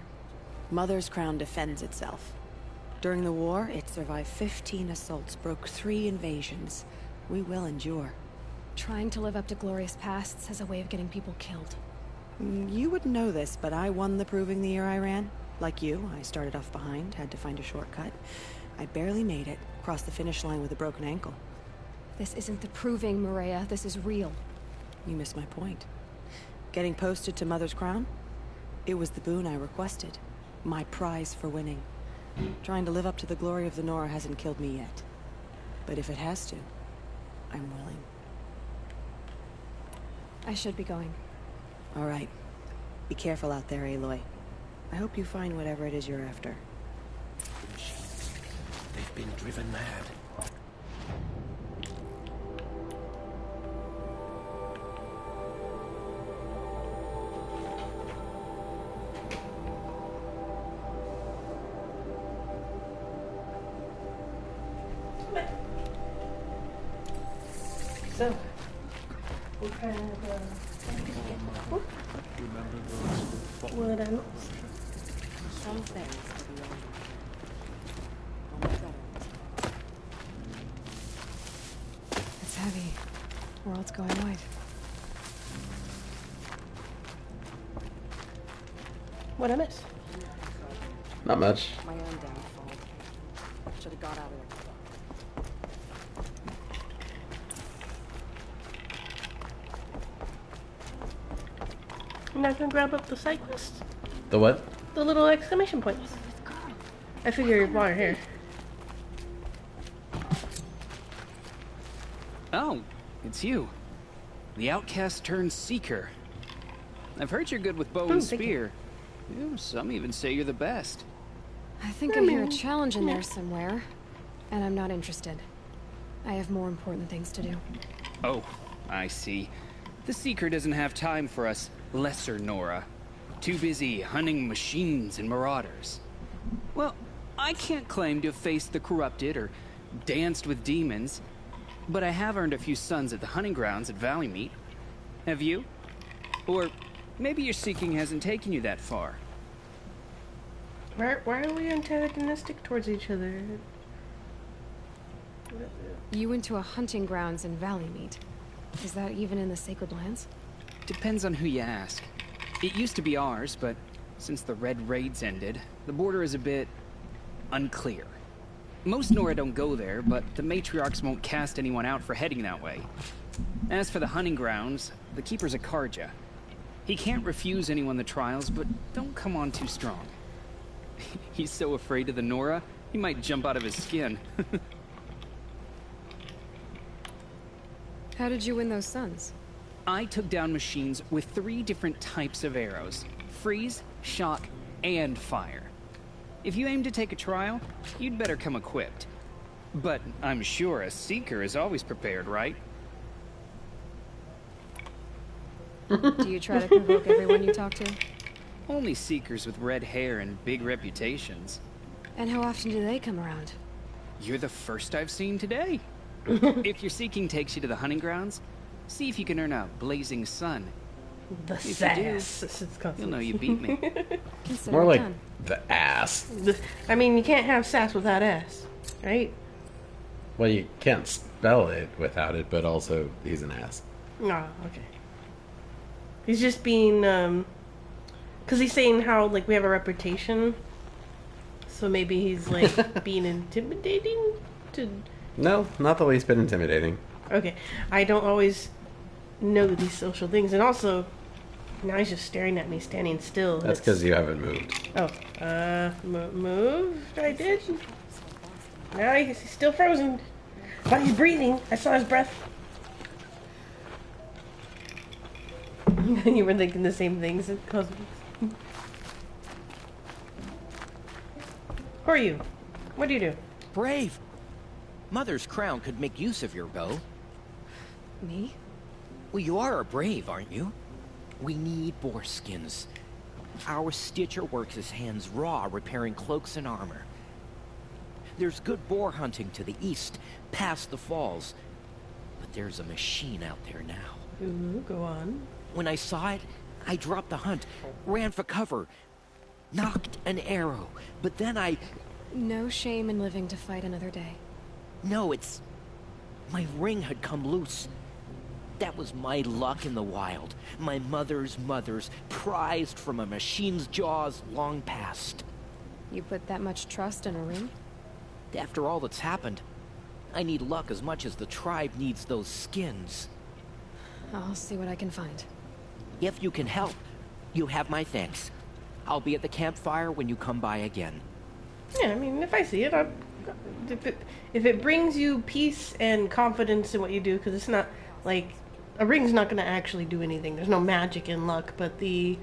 Mother's crown defends itself. During the war, it survived 15 assaults, broke 3 invasions. We will endure. Trying to live up to glorious pasts has a way of getting people killed. You wouldn't know this, but I won the proving the year I ran. Like you, I started off behind, had to find a shortcut. I barely made it, crossed the finish line with a broken ankle. This isn't the proving, Maria. This is real. You missed my point. Getting posted to Mother's crown? It was the boon I requested. My prize for winning. Trying to live up to the glory of the Nora hasn't killed me yet. But if it has to, I'm willing. I should be going. All right. Be careful out there, Aloy. I hope you find whatever it is you're after. The machines. They've been driven mad. So, what kind of, what else? Some things to be almost better. It's heavy. World's going white. What'd I miss? Not much. My own downfall. Should have got out of there. I'm not gonna grab up the side quest? The what? The little exclamation points. I figure while you're here. Oh, it's you. The outcast turned seeker. I've heard you're good with bow and thank you. spear. Ew, some even say you're the best. I think I hear a challenge in there somewhere. And I'm not interested. I have more important things to do. Oh, I see. The seeker doesn't have time for us lesser Nora. Too busy hunting machines and marauders. Well, I can't claim to have faced the corrupted or danced with demons, but I have earned a few sons at the hunting grounds at Valley Meet. Have you? Or maybe your seeking hasn't taken you that far. Why are we antagonistic towards each other? You went to a hunting grounds in Valley Meet. Is that even in the Sacred Lands? Depends on who you ask. It used to be ours, but since the Red Raids ended, the border is a bit unclear. Most Nora don't go there, but the matriarchs won't cast anyone out for heading that way. As for the hunting grounds, the keeper's a Karja. He can't refuse anyone the trials, but don't come on too strong. He's so afraid of the Nora, he might jump out of his skin. How did you win those suns? I took down machines with 3 different types of arrows: freeze, shock, and fire. If you aim to take a trial, you'd better come equipped. But I'm sure a Seeker is always prepared, right? Do you try to provoke everyone you talk to? Only Seekers with red hair and big reputations. And how often do they come around? You're the first I've seen today. If your seeking takes you to the hunting grounds, see if you can earn a blazing sun. The If you sass. You'll know you beat me. Consider More it like done. the ass. I mean, you can't have sass without ass, right? Well, you can't spell it without it, but also he's an ass. Ah, okay. He's just being, because he's saying how, like, we have a reputation. So maybe he's, like, being intimidating to... No, not the least bit intimidating. Okay. I don't always know these social things. And also, now he's just staring at me, standing still. That's because you haven't moved. Oh, moved? I did? No, he's still frozen. But he's breathing. I saw his breath. You were thinking the same things. Who are you? What do you do? Brave! Mother's crown could make use of your bow. Me? Well, you are a brave, aren't you? We need boar skins. Our stitcher works his hands raw repairing cloaks and armor. There's good boar hunting to the east, past the falls. But there's a machine out there now. Ooh, go on. When I saw it, I dropped the hunt, ran for cover, knocked an arrow, but then I... No shame in living to fight another day. No, it's... My ring had come loose. That was my luck in the wild. My mother's prized from a machine's jaws long past. You put that much trust in a ring? After all that's happened, I need luck as much as the tribe needs those skins. I'll see what I can find. If you can help, you have my thanks. I'll be at the campfire when you come by again. Yeah, I mean, if I see it, if it brings you peace and confidence in what you do, because it's not like a ring's not going to actually do anything. There's no magic in luck, but the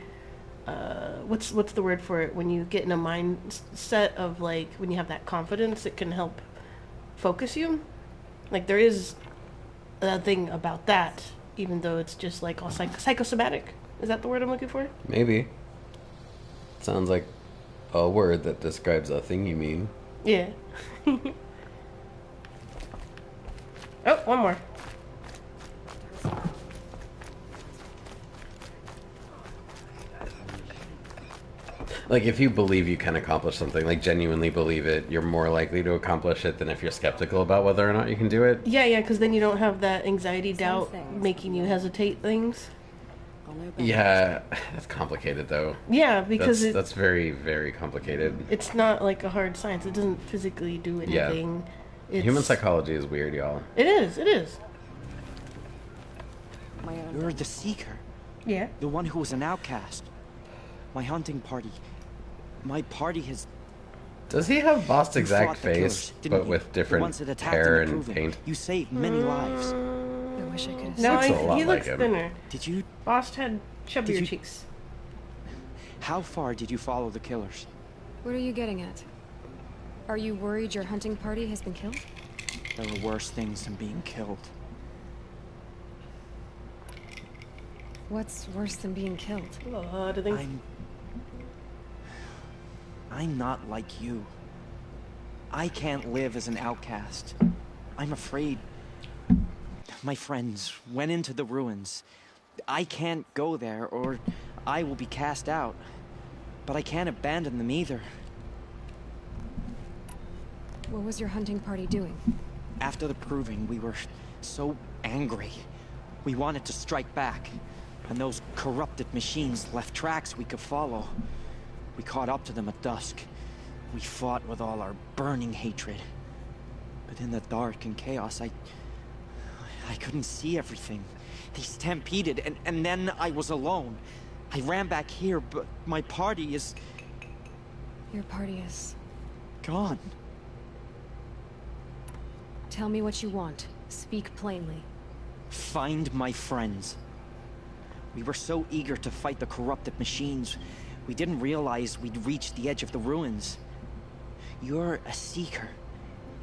what's the word for it? When you get in a mindset of like when you have that confidence, it can help focus you. Like there is a thing about that, even though it's just like all psychosomatic. Is that the word I'm looking for? Maybe. Sounds like a word that describes a thing you mean. Yeah. Oh, one more. Like, if you believe you can accomplish something, like genuinely believe it, you're more likely to accomplish it than if you're skeptical about whether or not you can do it. Yeah, because then you don't have that anxiety, doubt making you hesitate things. Yeah, that's complicated, though. Yeah, because that's very, very complicated. it's not like a hard science. It doesn't physically do anything. It's, Human psychology is weird, y'all. It is. You're the Seeker. Yeah. The one who was an outcast. My hunting party. My party has... Does he have Bost's You exact fought the face, killers, didn't but you? with The ones different that attacked hair in the and Proving. paint? You saved many lives. I wish I could have No, Looks a lot he looks like him. thinner. Did you... Boss had chubbier Did you- cheeks. How far did you follow the killers? What are you getting at? Are you worried your hunting party has been killed? There were worse things than being killed. What's worse than being killed? A lot of things. I'm not like you. I can't live as an outcast. I'm afraid. My friends went into the ruins. I can't go there or I will be cast out. But I can't abandon them either. What was your hunting party doing? After the Proving, we were so angry. We wanted to strike back. And those corrupted machines left tracks we could follow. We caught up to them at dusk. We fought with all our burning hatred. in the dark and chaos. I couldn't see everything. They stampeded, and then I was alone. I ran back here, but my party is... Your party is... gone. Tell me what you want. Speak plainly. Find my friends. We were so eager to fight the corrupted machines, we didn't realize we'd reached the edge of the ruins. You're a seeker.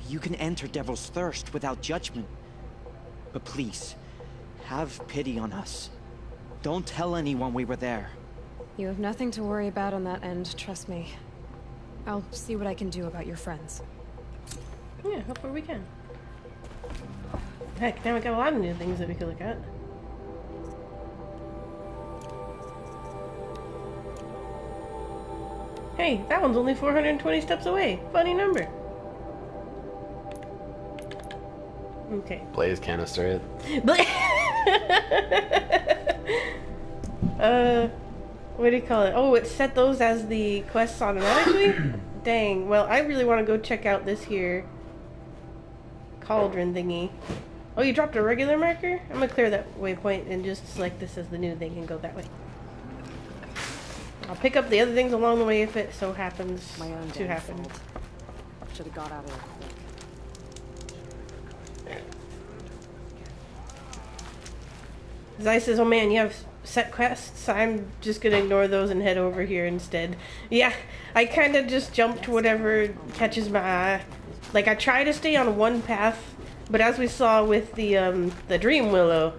You can enter Devil's Thirst without judgment. But please, have pity on us. Don't tell anyone we were there. You have nothing to worry about on that end, trust me. I'll see what I can do about your friends. Yeah, hopefully we can. Heck, now we got a lot of new things that we could look at. Hey, that one's only 420 steps away. Funny number. Okay. Blaze canister it. What do you call it? Oh, it set those as the quests automatically? Dang. Well, I really want to go check out this here cauldron thingy. Oh, you dropped a regular marker? I'm gonna clear that waypoint and just select this as the new thing and go that way. I'll pick up the other things along the way if it so happens My own to happen. fault. Should have got out of there quick. Zai says, oh man, you have set quests? I'm just gonna ignore those and head over here instead. Yeah, I kind of just jump to whatever catches my eye. Like, I try to stay on one path, but as we saw with the Dream Willow,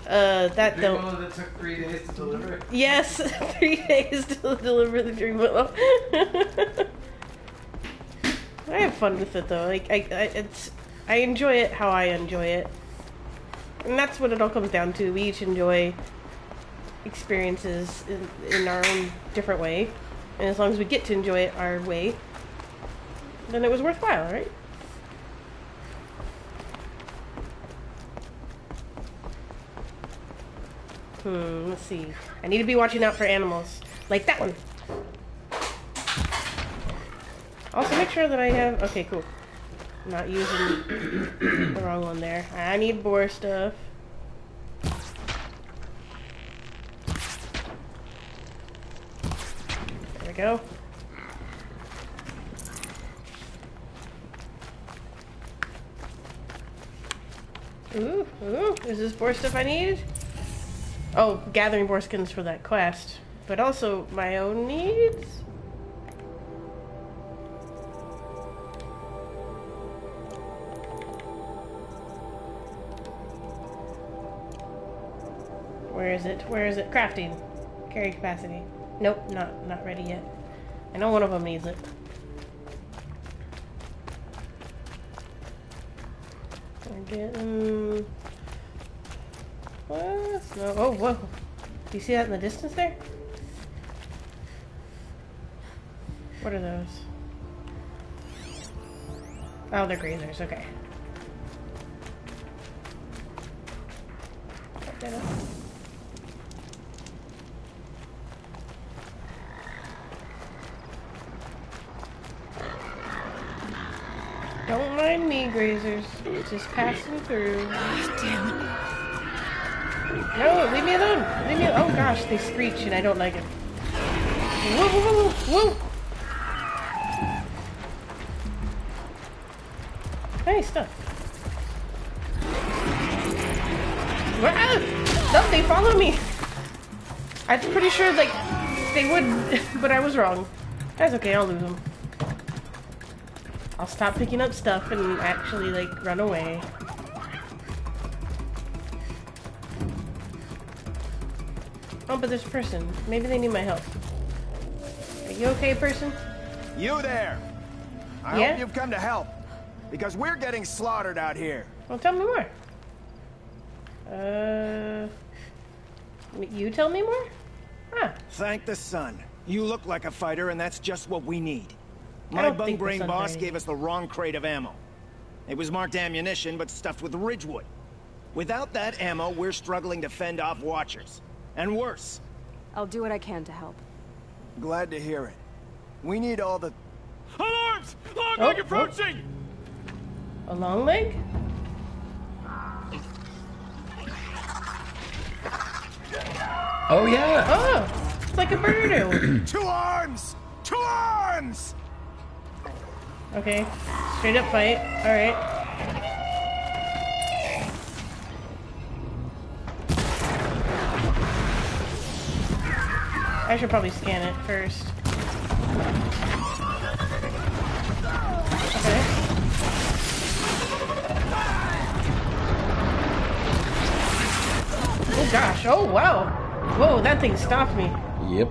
that don't... Dream Willow that took 3 days to deliver? Yes, 3 days to deliver the Dream Willow. I have fun with it though. Like, I enjoy it how I enjoy it. And that's what it all comes down to. We each enjoy experiences in our own different way. And as long as we get to enjoy it our way, then it was worthwhile, right? Let's see. I need to be watching out for animals. Like that one. Also make sure that I have... Okay, cool. I'm not using the wrong one there. I need boar stuff. There we go. Ooh, is this boar stuff I need? Oh, gathering boar skins for that quest. But also my own needs? Where is it? Where is it? Crafting. Carry capacity. Nope, not ready yet. I know one of them needs it. We're getting... What? No. Oh, whoa. Do you see that in the distance there? What are those? Oh, they're grazers. Okay. Pick that up. Don't mind me, grazers. Just passing through. Damn it. No, leave me alone. Leave me alone. Oh gosh, they screech and I don't like it. Whoa, whoa, whoa, whoa. Hey, stuff. Wow! No, they follow me. I'm pretty sure, like, they would, but I was wrong. That's okay, I'll lose them. I'll stop picking up stuff and actually, like, run away. Oh, but there's a person. Maybe they need my help. Are you okay, person? You there! I hope you've come to help, because we're getting slaughtered out here. Well, tell me more. You tell me more? Huh. Thank the sun. You look like a fighter, and that's just what we need. I My don't think the bung-brain sun's boss very gave us the wrong crate of ammo. It was marked ammunition, but stuffed with Ridgewood. Without that ammo, we're struggling to fend off Watchers. And worse. I'll do what I can to help. Glad to hear it. We need all the... Alarms! Alarm bug approaching! A long leg? Oh yeah. Oh, it's like a birdo. 2 arms! 2 arms! Okay, straight up fight. All right. I should probably scan it first. Okay. Oh gosh! Oh wow! Whoa, that thing stopped me. Yep.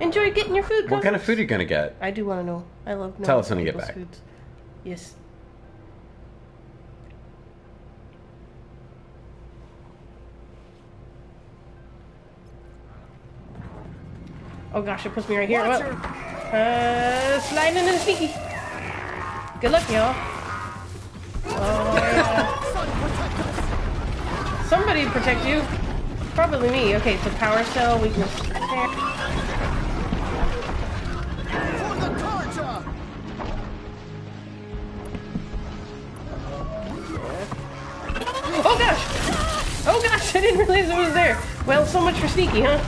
Enjoy getting your food. What kind of food are you gonna get? I do want to know. I love knowing Tell us when you get people's back. foods. Yes. Oh gosh, it puts me right here. Well, sliding into the sneaky. Good luck, y'all. Oh, yeah. Somebody protect you. Probably me. Okay, so power cell, weakness. Oh gosh! Oh gosh, I didn't realize it was there. Well, so much for sneaky, huh?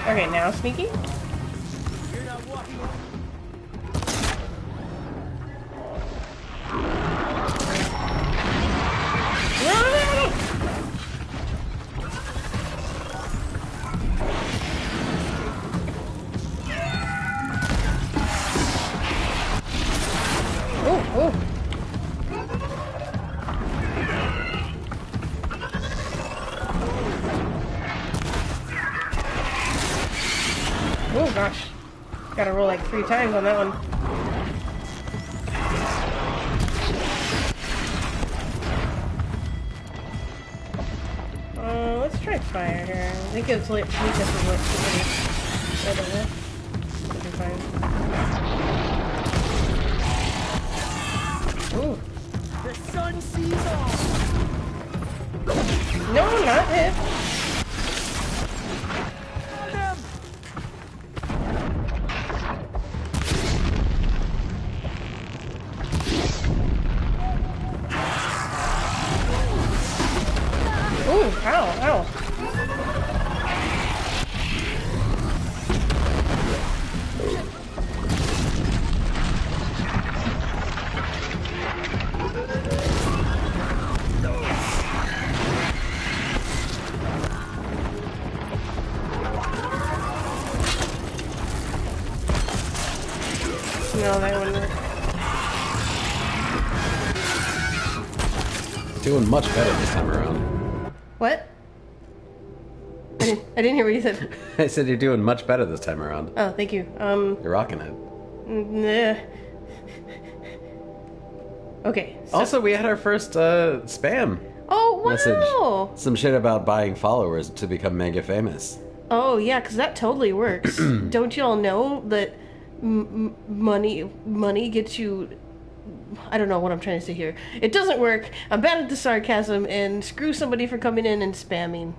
Okay, now sneaky. No! Oh, oh gosh. Gotta roll like 3 times on that one. Let's try fire here. I think it's like weakness is what I don't know. Should be fine. Ooh. The sun sees all! No, not hit. Ooh, ow, ow. No, that wouldn't work. Doing much better this time around. What? I didn't hear what you said. I said you're doing much better this time around. Oh, thank you. You're rocking it. Nah. Okay. So, Also, we had our first spam oh, wow. message. Some shit about buying followers to become mega famous. Oh, yeah, because that totally works. Don't y'all know that money gets you... I don't know what I'm trying to say here. It doesn't work. I'm bad at the sarcasm, and screw somebody for coming in and spamming.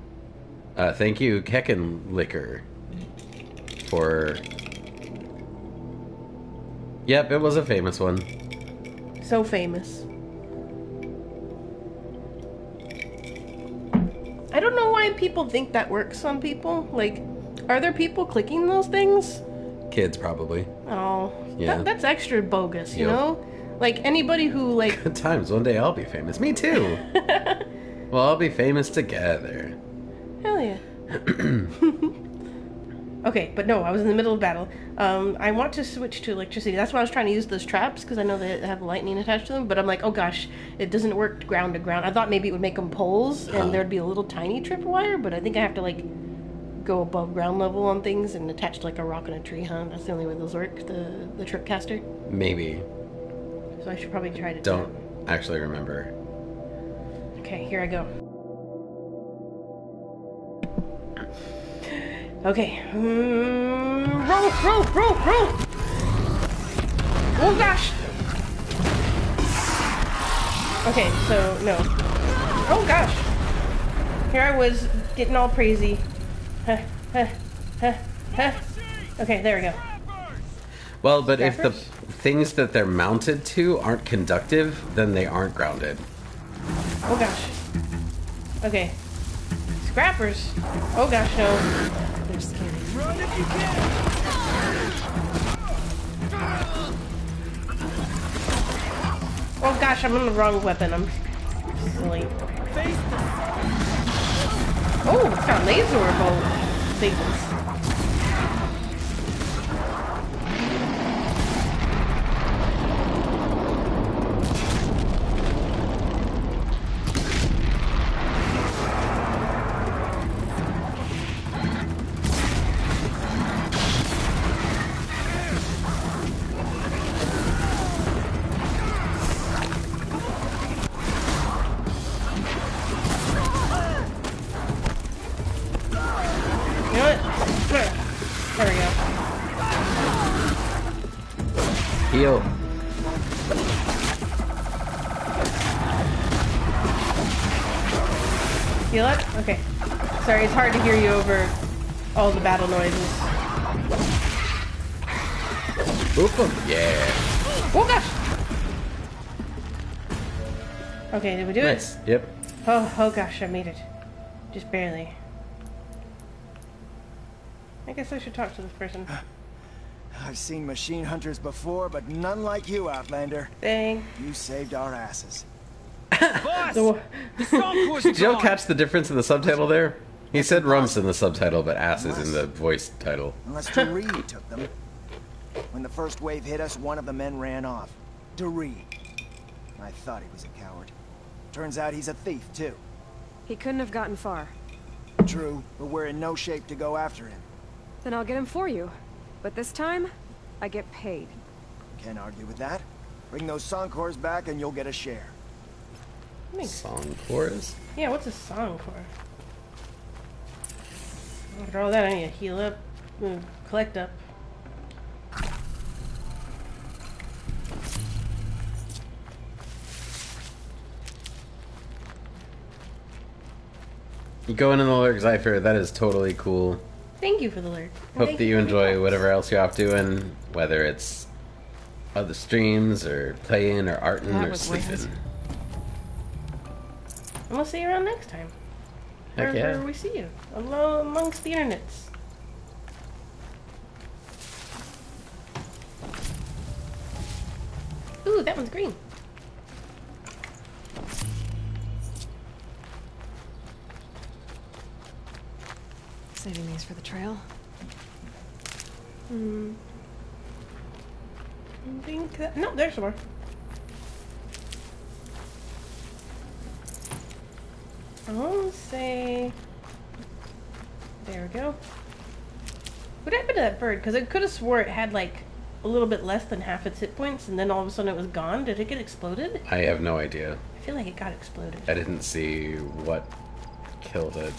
Thank you, Kecken Liquor, for... Yep, it was a famous one. So famous. I don't know why people think that works on people. Like, are there people clicking those things? Kids, probably. Oh, Yeah. that's extra bogus, you Yep. know? Like, anybody who, like... Good times. One day I'll be famous. Me too. Well, I'll be famous together. Hell yeah. Okay, but no, I was in the middle of battle. I want to switch to electricity. That's why I was trying to use those traps, because I know they have lightning attached to them. But I'm like, oh gosh, it doesn't work ground to ground. I thought maybe it would make them poles, and there'd be a little tiny tripwire, but I think I have to, like, go above ground level on things and attach to, like, a rock and a tree, huh? That's the only way those work, the trip caster. Maybe. So I should probably try to... Don't actually remember. Okay, here I go. Okay. Roll! Oh gosh! Okay, so, no. Oh gosh! Here I was, getting all crazy. Huh, huh, huh. Okay, there we go. Well, but if the Scrappers? things that they're mounted to aren't conductive, then they aren't grounded. Oh gosh. Okay. Scrappers. Oh gosh, no. They're scanning. Run if you can! Oh gosh, I'm on the wrong weapon. I'm silly. Oh, it's got laser bolt things. You know what? There we go. Heal. Feel it? Okay. Sorry, it's hard to hear you over all the battle noises. Boop 'em. Yeah. Oh gosh! Okay, did we do Nice. it? Yep. Oh gosh, I made it. Just barely. I guess I should talk to this person. I've seen machine hunters before, but none like you, Outlander. Dang. You saved our asses. Boss! The, The Songcore's Did Joe gone! catch the difference in the subtitle there? He said rumps in the subtitle, but ass is in the voice title. Unless Doree took them. When the first wave hit us, one of the men ran off. Doree. I thought he was a coward. Turns out he's a thief, too. He couldn't have gotten far. True, but we're in no shape to go after him. Then I'll get him for you. But this time, I get paid. Can't argue with that. Bring those Songcores back and you'll get a share. Song chorus? yeah, what's a song for? After all that, I need to heal up, collect up. You go in the Lurk Zypher, that is totally cool. Thank you for the alert. Hope that you enjoy whatever else you're off doing, whether it's other streams, or playing, or arting, That or was worth sleeping. And we'll see you around next time. Heck Wherever yeah. we see you. Amongst the internets. Ooh, that one's green. Saving these for the trail. I think that... No, there's some more. I want to say... There we go. What happened to that bird? Because I could have swore it had like a little bit less than half its hit points, and then all of a sudden it was gone. Did it get exploded? I have no idea. I feel like it got exploded. I didn't see what killed it.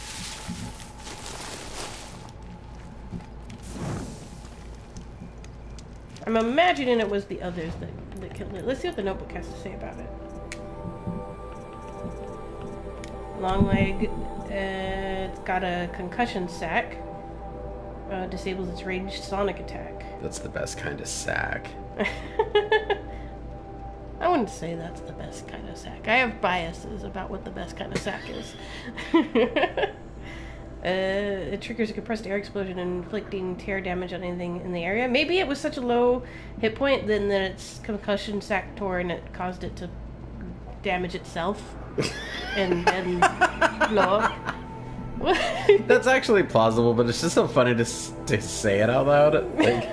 I'm imagining it was the others that killed it. Let's see what the notebook has to say about it. Long leg. It's got a concussion sac. Disables its ranged sonic attack. That's the best kind of sack. I wouldn't say that's the best kind of sack. I have biases about what the best kind of sack is. It triggers a compressed air explosion, inflicting tear damage on anything in the area. Maybe it was such a low hit point then that its concussion sac tore and it caused it to damage itself and blow up. That's actually plausible, but it's just so funny to say it out loud. Like,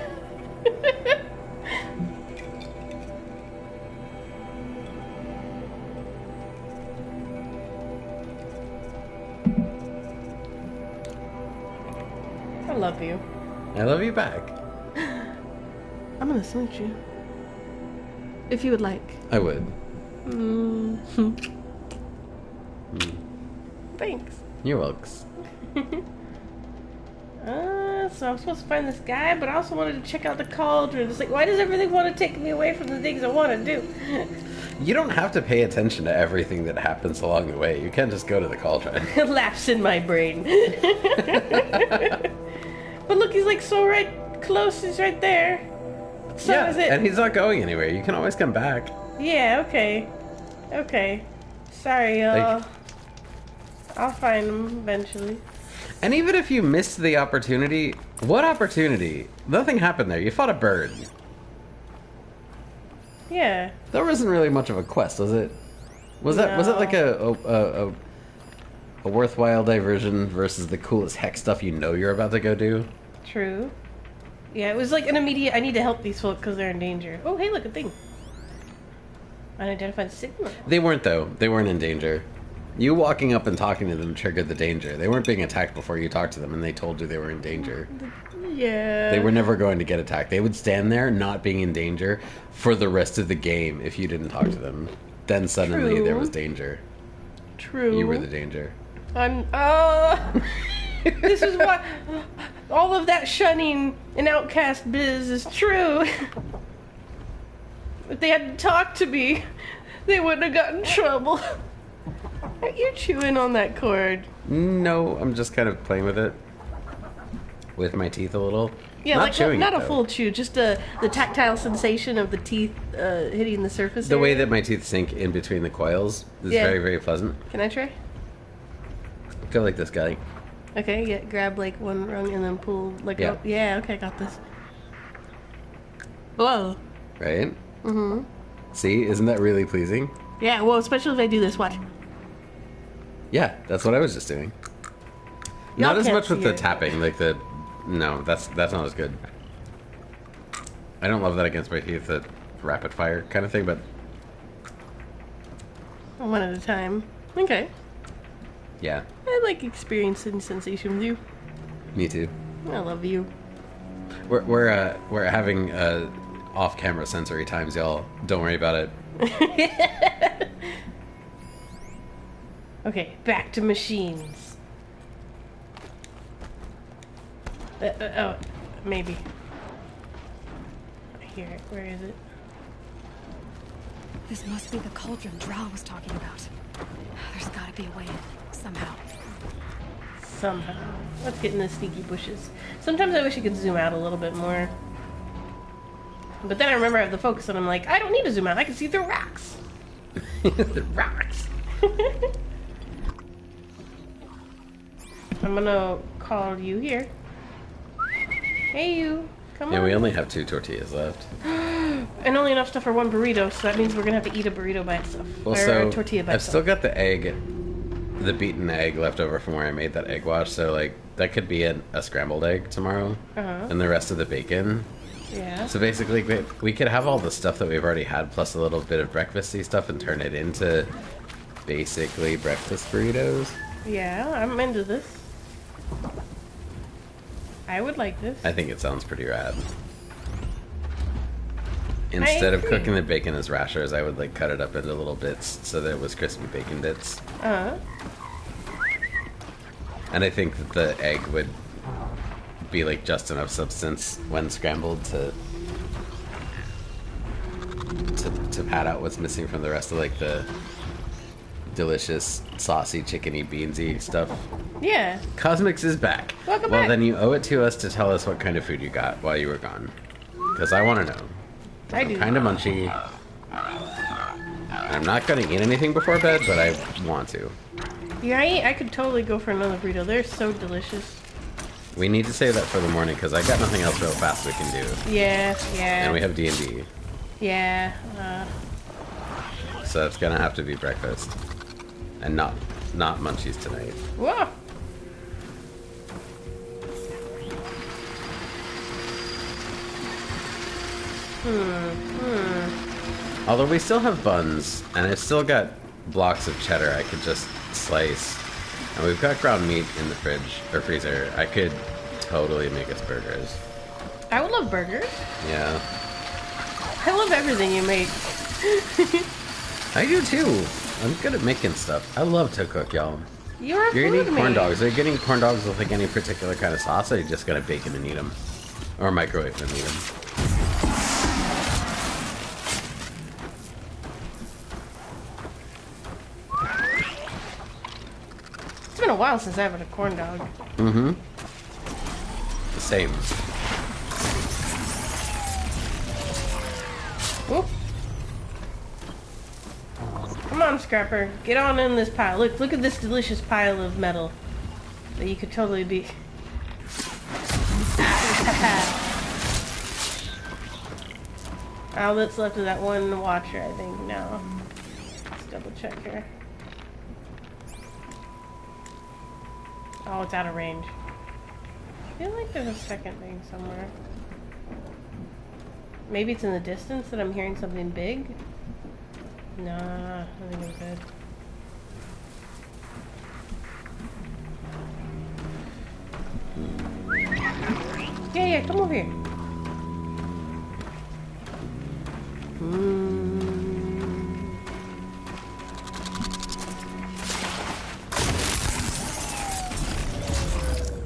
I love you. I love you back. I'm gonna salute you. If you would like. I would. Thanks. You're welcome. So I'm supposed to find this guy, but I also wanted to check out the cauldron. It's like, why does everything want to take me away from the things I want to do? You don't have to pay attention to everything that happens along the way. You can just go to the cauldron. Laughs in my brain. But look, he's like so right close. He's right there. So yeah, is it? and he's not going anywhere. You can always come back. Yeah. Okay. Okay. Sorry, y'all. Like- I'll find him eventually. And even if you missed the opportunity, what opportunity? Nothing happened there. You fought a bird. Yeah. There wasn't really much of a quest, was it? Was it like a worthwhile diversion versus the coolest heck stuff you know you're about to go do? True. Yeah, it was like an immediate. I need to help these folk because they're in danger. Oh, hey, look, a thing. Unidentified signal. They weren't though. They weren't in danger. You walking up and talking to them triggered the danger. They weren't being attacked before you talked to them, and they told you they were in danger. Yeah. They were never going to get attacked. They would stand there, not being in danger, for the rest of the game if you didn't talk to them. Then suddenly True. there was danger. True. You were the danger. I'm. This is why all of that shunning and outcast biz is true. If they hadn't talked to me, they wouldn't have gotten in trouble. Are you chewing on that cord? No, I'm just kind of playing with it. With my teeth a little. Yeah, not like chewing not it, a though. full chew, just the tactile sensation of the teeth hitting the surface. The way area. that my teeth sink in between the coils is Yeah. very, very pleasant. Can I try? Go like this guy. Okay, yeah, grab like one rung and then pull like Yeah. oh, yeah, okay, got this. Whoa. Right? Mm-hmm. See, isn't that really pleasing? Yeah, well, especially if I do this, watch. Yeah, that's what I was just doing. Y'all Not as can't much with see the it. tapping, like the... No, that's not as good. I don't love that against my teeth, that rapid fire kind of thing, but One at a time. Okay. yeah, I like experiencing sensation with you. me too. I love you. We're having off-camera sensory times, y'all. Don't worry about it. Okay, back to machines. Oh, maybe. Here, where is it? This must be the cauldron Drow was talking about. There's gotta be a way in, somehow. Somehow. Let's get in the sneaky bushes. Sometimes I wish you could zoom out a little bit more. But then I remember I have the focus and I'm like, I don't need to zoom out. I can see through rocks. The rocks. I'm gonna call you here. Hey, you. Come Yeah, on. we only have 2 tortillas left. And only enough stuff for one burrito, so that means we're gonna have to eat a burrito by itself. Well, or so a tortilla by I've itself. still got the egg, the beaten egg left over from where I made that egg wash. So like that could be a scrambled egg tomorrow, and the rest of the bacon. Yeah. So basically, we could have all the stuff that we've already had, plus a little bit of breakfasty stuff, and turn it into basically breakfast burritos. Yeah, I'm into this. I would like this. I think it sounds pretty rad. Instead of agree. cooking the bacon as rashers, I would like cut it up into little bits so that it was crispy bacon bits. Uh-huh. And I think that the egg would be like just enough substance when scrambled to pad out what's missing from the rest of like the delicious saucy chickeny beansy stuff. Yeah. Cosmix is back. Welcome well, back. then you owe it to us to tell us what kind of food you got while you were gone, because I want to know. I do. Kind of munchy. I'm not going to eat anything before bed, but I want to. Yeah, I could totally go for another burrito. They're so delicious. We need to save that for the morning because I got nothing else real fast we can do, Yeah, yeah. and we have D&D, Yeah. so it's gonna have to be breakfast, and not munchies tonight. Whoa. Although we still have buns, and I've still got blocks of cheddar I could just slice, and we've got ground meat in the fridge or freezer. I could totally make us burgers. I would love burgers. Yeah, I love everything you make. I do too. I'm good at making stuff. I love to cook, y'all. You're a You're gonna food eat corn man. dogs. Are you getting corn dogs with like any particular kind of sauce, or are you just gonna bake them and eat them? Or microwave them and eat them? It's been a while since I had a corn dog. Mm-hmm. Same. Whoop. Come on, Scrapper. Get on in this pile. Look at this delicious pile of metal. That you could totally be... All that's left is that one watcher, I think, now. Let's double check here. Oh, it's out of range. I feel like there's a second thing somewhere. Maybe it's in the distance that I'm hearing something big? Nah, I think I'm good. Yeah, come over here.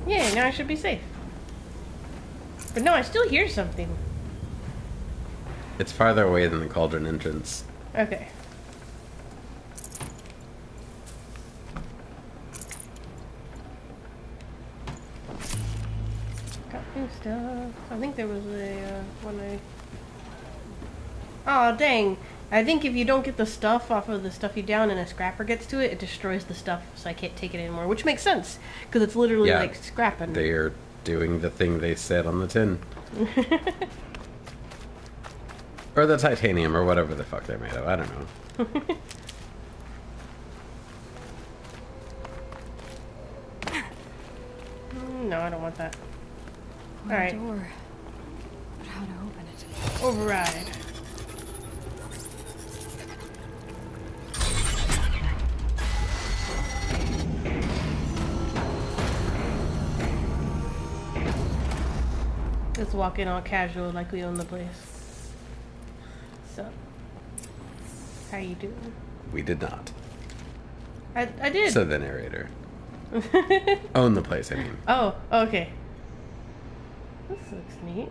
Yeah, now I should be safe. But no, I still hear something. It's farther away than the cauldron entrance. Okay. Got new stuff. I think there was a one I... Oh, dang. I think if you don't get the stuff off of the stuff you down and a scrapper gets to it, it destroys the stuff, so I can't take it anymore. Which makes sense, because it's literally like scrapping. They are doing the thing they said on the tin. Or the titanium, or whatever the fuck they're made of. I don't know. No, I don't want that. Alright. Door. But how to open it? Override. Let's walk in all casual like we own the place. So, how you doing? We did not. I did. Said the narrator. Own the place, I mean. Oh, okay. This looks neat.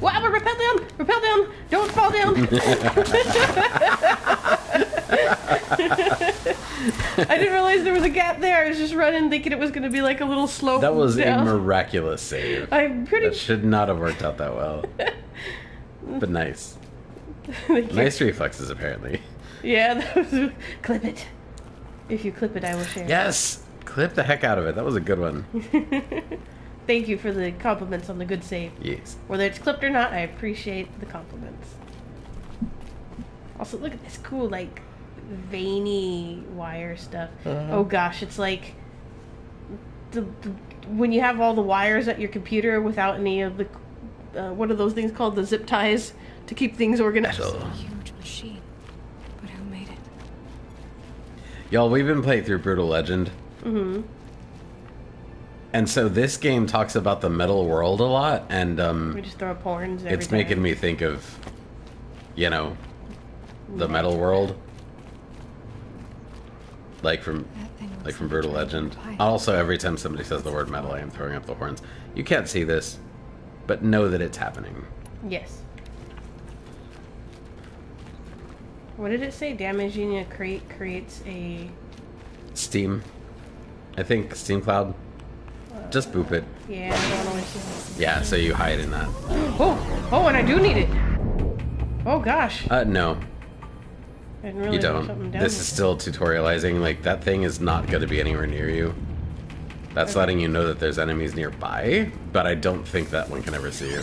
Wow, but rappel down! Rappel down! Don't fall down! I didn't realize there was a gap there. I was just running thinking it was going to be like a little slope. That was down. a miraculous save. I'm pretty... That should not have worked out that well. But nice. Nice reflexes, apparently. Yeah, that was... Clip it. If you clip it, I will share. Yes! Clip the heck out of it. That was a good one. Thank you for the compliments on the good save. Yes. Whether it's clipped or not, I appreciate the compliments. Also, look at this cool, like, veiny wire stuff. Oh gosh, it's like the when you have all the wires at your computer without any of the what are those things called, the zip ties to keep things organized. It's a huge machine, but who made it? Y'all, we've been playing through Brutal Legend. And so this game talks about the metal world a lot, and We just throw up horns every it's time. making me think of, you know, the metal world. Like from Brutal Legend. Also, every time somebody says the word metal, I am throwing up the horns. You can't see this, but know that it's happening. Yes. What did it say? Damaging a crate creates a... Steam. I think Steam Cloud. Just boop it. Yeah, I don't always see Yeah, so you hide in that. Oh, and I do need it. Oh gosh. No. I didn't really You know something don't. down This there. is still tutorializing. Like, that thing is not going to be anywhere near you. That's letting you know that there's enemies nearby, but I don't think that one can ever see you.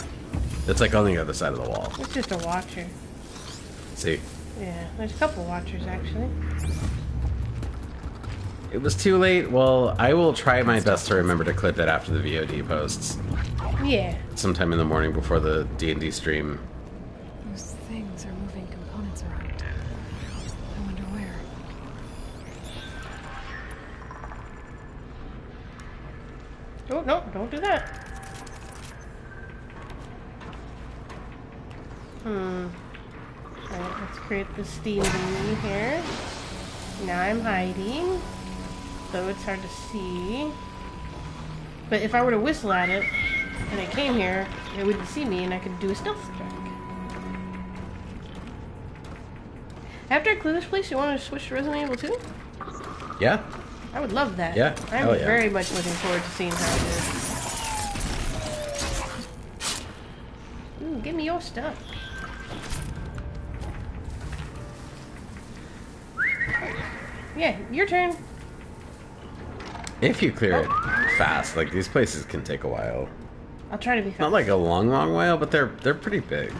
It's like on the other side of the wall. It's just a watcher. See? Yeah, there's a couple watchers actually. It was too late. Well, I will try my best to remember to clip it after the VOD posts. Yeah. Sometime in the morning before the D&D stream. Those things are moving components around. I wonder where. Oh, no, don't do that. Alright, let's create the steam thingy here. Now I'm hiding, so it's hard to see. But if I were to whistle at it, and I came here, it wouldn't see me, and I could do a stealth check. After I clear this place, you want to switch to Resident Evil 2? Yeah? I would love that. Yeah. I'm Hell yeah. very much looking forward to seeing how it is. Ooh, give me your stuff. Yeah, your turn. If you clear it fast, like these places can take a while. I'll try to be fast. Not like a long while, but they're pretty big.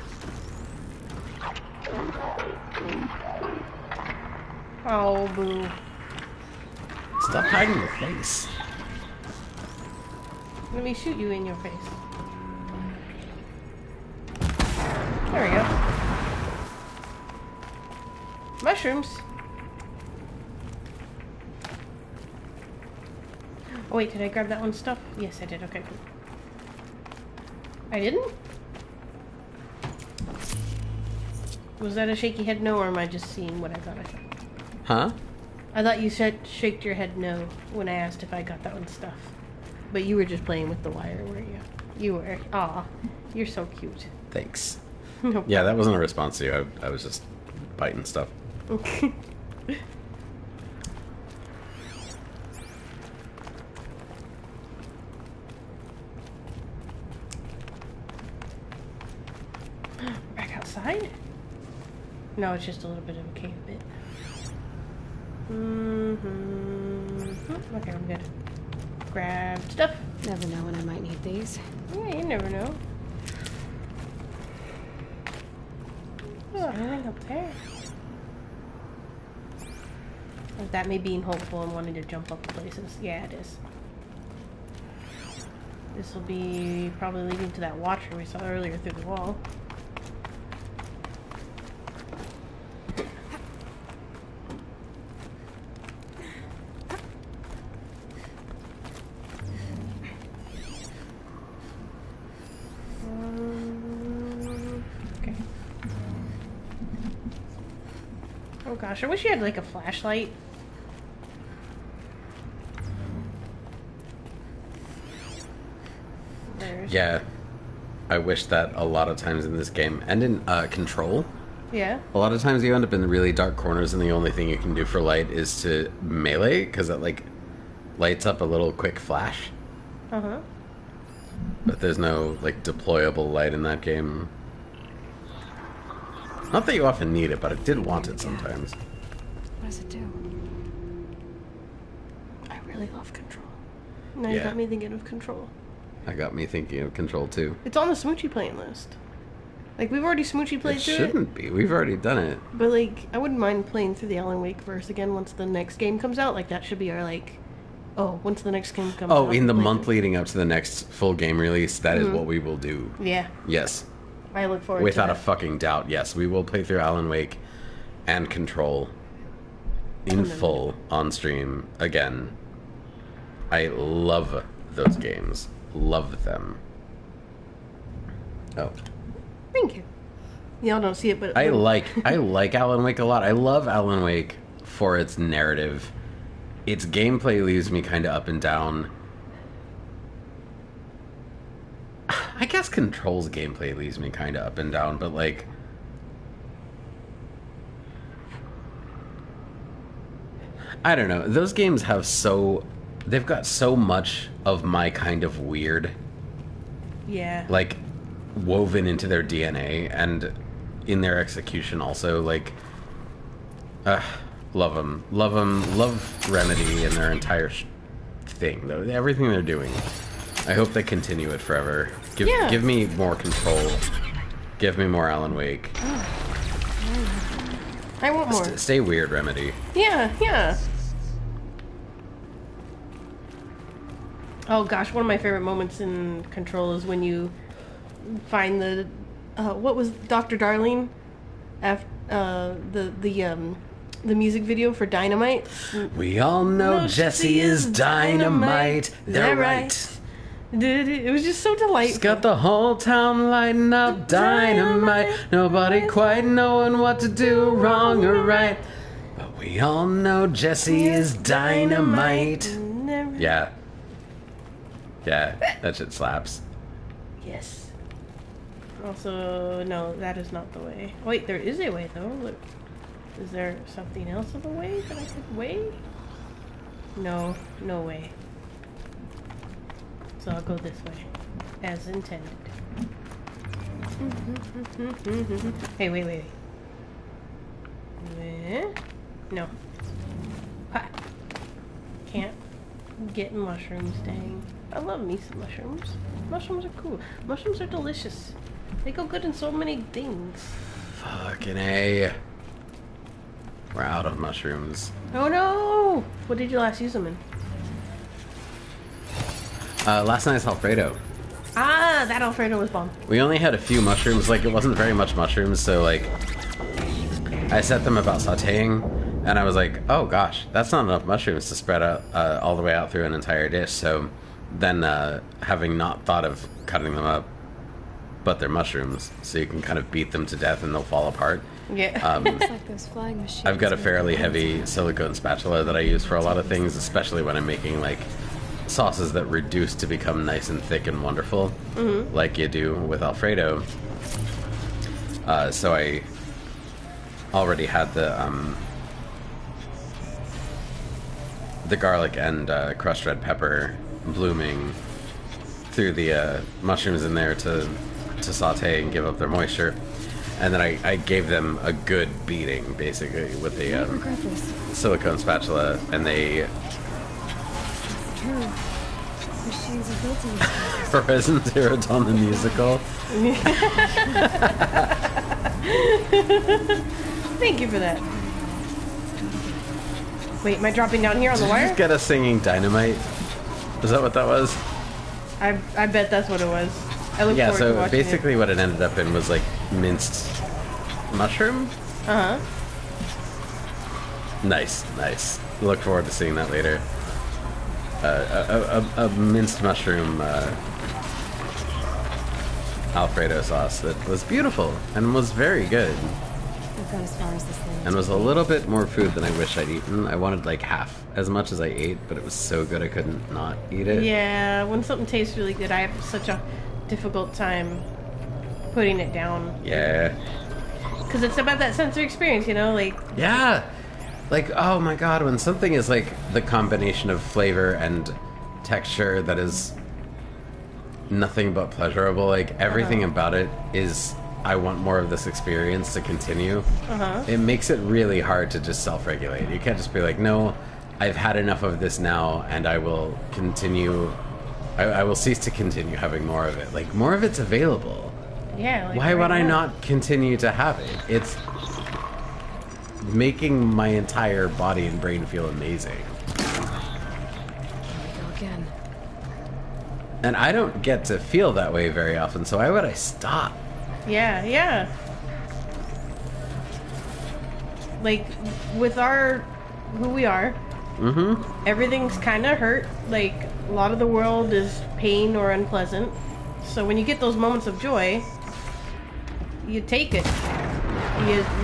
Oh, boo. Stop hiding your face. Let me shoot you in your face. There we go. Mushrooms. Oh wait, did I grab that one's stuff? Yes, I did. Okay, cool. I didn't? Was that a shaky head no, or am I just seeing what I thought I saw? Huh? I thought you said shaked your head no when I asked if I got that one's stuff. But you were just playing with the wire, weren't you? You were. Aw, you're so cute. Thanks. No Yeah, that wasn't a response to you. I was just biting stuff. Okay. Back outside? No, it's just a little bit of a cave bit. Okay, I'm good. Grab stuff. Never know when I might need these. Yeah, you never know. Oh, anything up there? Is that me being hopeful and wanting to jump up places? Yeah, it is. This will be probably leading to that watcher we saw earlier through the wall. Okay. Oh gosh, I wish you had like a flashlight. Yeah. I wish that a lot of times in this game, and in Control, Yeah. a lot of times you end up in really dark corners and the only thing you can do for light is to melee, because it like lights up a little quick flash. Uh-huh. But there's no like deployable light in that game. Not that you often need it, but I did want it sometimes. What does it do? I really love Control. Now you Yeah. got me thinking of Control. That got me thinking of Control too. It's on the Smoochie playing list. Like, we've already Smoochie played It through it. shouldn't be. We've already done it. But, like, I wouldn't mind playing through the Alan Wake verse again once the next game comes out. Like, that should be our, like... Oh, once the next game comes out... Oh, in the we'll play month leading up to the next full game release, that is what we will do. through. Yeah. Yes. I look forward Without to a that. fucking doubt, yes. We will play through Alan Wake and Control in full on stream again. I love those games. Love them. Oh. Thank you. Y'all don't see it, but... I like Alan Wake a lot. I love Alan Wake for its narrative. Its gameplay leaves me kind of up and down. I guess Control's gameplay leaves me kind of up and down, but like... I don't know. Those games have so... They've got so much of my kind of weird, Yeah. like, woven into their DNA and in their execution also. Like, love them. Love them. Love Remedy and their entire thing, though. Everything they're doing. I hope they continue it forever. Yeah. Give me more Control. Give me more Alan Wake. I want more. Stay weird, Remedy. Yeah, yeah. Oh gosh, one of my favorite moments in Control is when you find the what was Dr. Darling after the music video for Dynamite. We all know No, Jesse is dynamite. They're right. It was just so delightful. It's got the whole town lighting up dynamite. Nobody quite knowing what to do, wrong or right. But we all know Jesse is dynamite. Yeah. Yeah, that shit slaps. Yes. Also, no, that is not the way. Wait, there is a way though. Look. Is there something else of a way that I could weigh? No, no way. So I'll go this way. As intended. Hey, wait. No. Ha. Can't get mushrooms, dang. I love me some mushrooms. Mushrooms are cool. Mushrooms are delicious. They go good in so many things. Fucking A. We're out of mushrooms. Oh no! What did you last use them in? Last night's Alfredo. Ah, that Alfredo was bomb. We only had a few mushrooms, like, it wasn't very much mushrooms, so, like, I set them about sauteing, and I was like, oh gosh, that's not enough mushrooms to spread out all the way out through an entire dish, so then, having not thought of cutting them up, but they're mushrooms, so you can kind of beat them to death and they'll fall apart. Yeah. It's like those flying machines. I've got a fairly heavy silicone spatula that I use for a lot of things, especially when I'm making, like, sauces that reduce to become nice and thick and wonderful, like you do with Alfredo. So I already had the garlic and crushed red pepper blooming through the mushrooms in there to saute and give up their moisture. And then I gave them a good beating, basically, with the Regret this. silicone spatula, and they... True. Machines are built in this. Horizon Zero Dawn the musical. Thank you for that. Wait, am I dropping down here on the Did you wire? just get us singing Dynamite? Is that what that was? I bet that's what it was. I look Yeah, forward to so watching basically what it ended up in was, like, minced mushroom? it. Uh-huh. Nice. Look forward to seeing that later. A minced mushroom Alfredo sauce that was beautiful and was very good. We've gone as far as this thing. And was a little bit more food than I wish I'd eaten. I wanted like half as much as I ate, but it was so good I couldn't not eat it. Yeah, when something tastes really good, I have such a difficult time putting it down. Yeah. Because it's about that sensory experience, you know? Like, Yeah. Like, oh my god, when something is like the combination of flavor and texture that is nothing but pleasurable, like everything about it is, I want more of this experience to continue. It makes it really hard to just self-regulate. You can't just be like, no, I've had enough of this now and I will continue, I will cease to continue having more of it. Like, more of it's available. yeah. Like Why would right I now. not continue to have it? It's making my entire body and brain feel amazing. Here we go again. And I don't get to feel that way very often, so why would I stop? Yeah. Like, with who we are, everything's kind of hurt. Like, a lot of the world is pain or unpleasant. So when you get those moments of joy, you take it.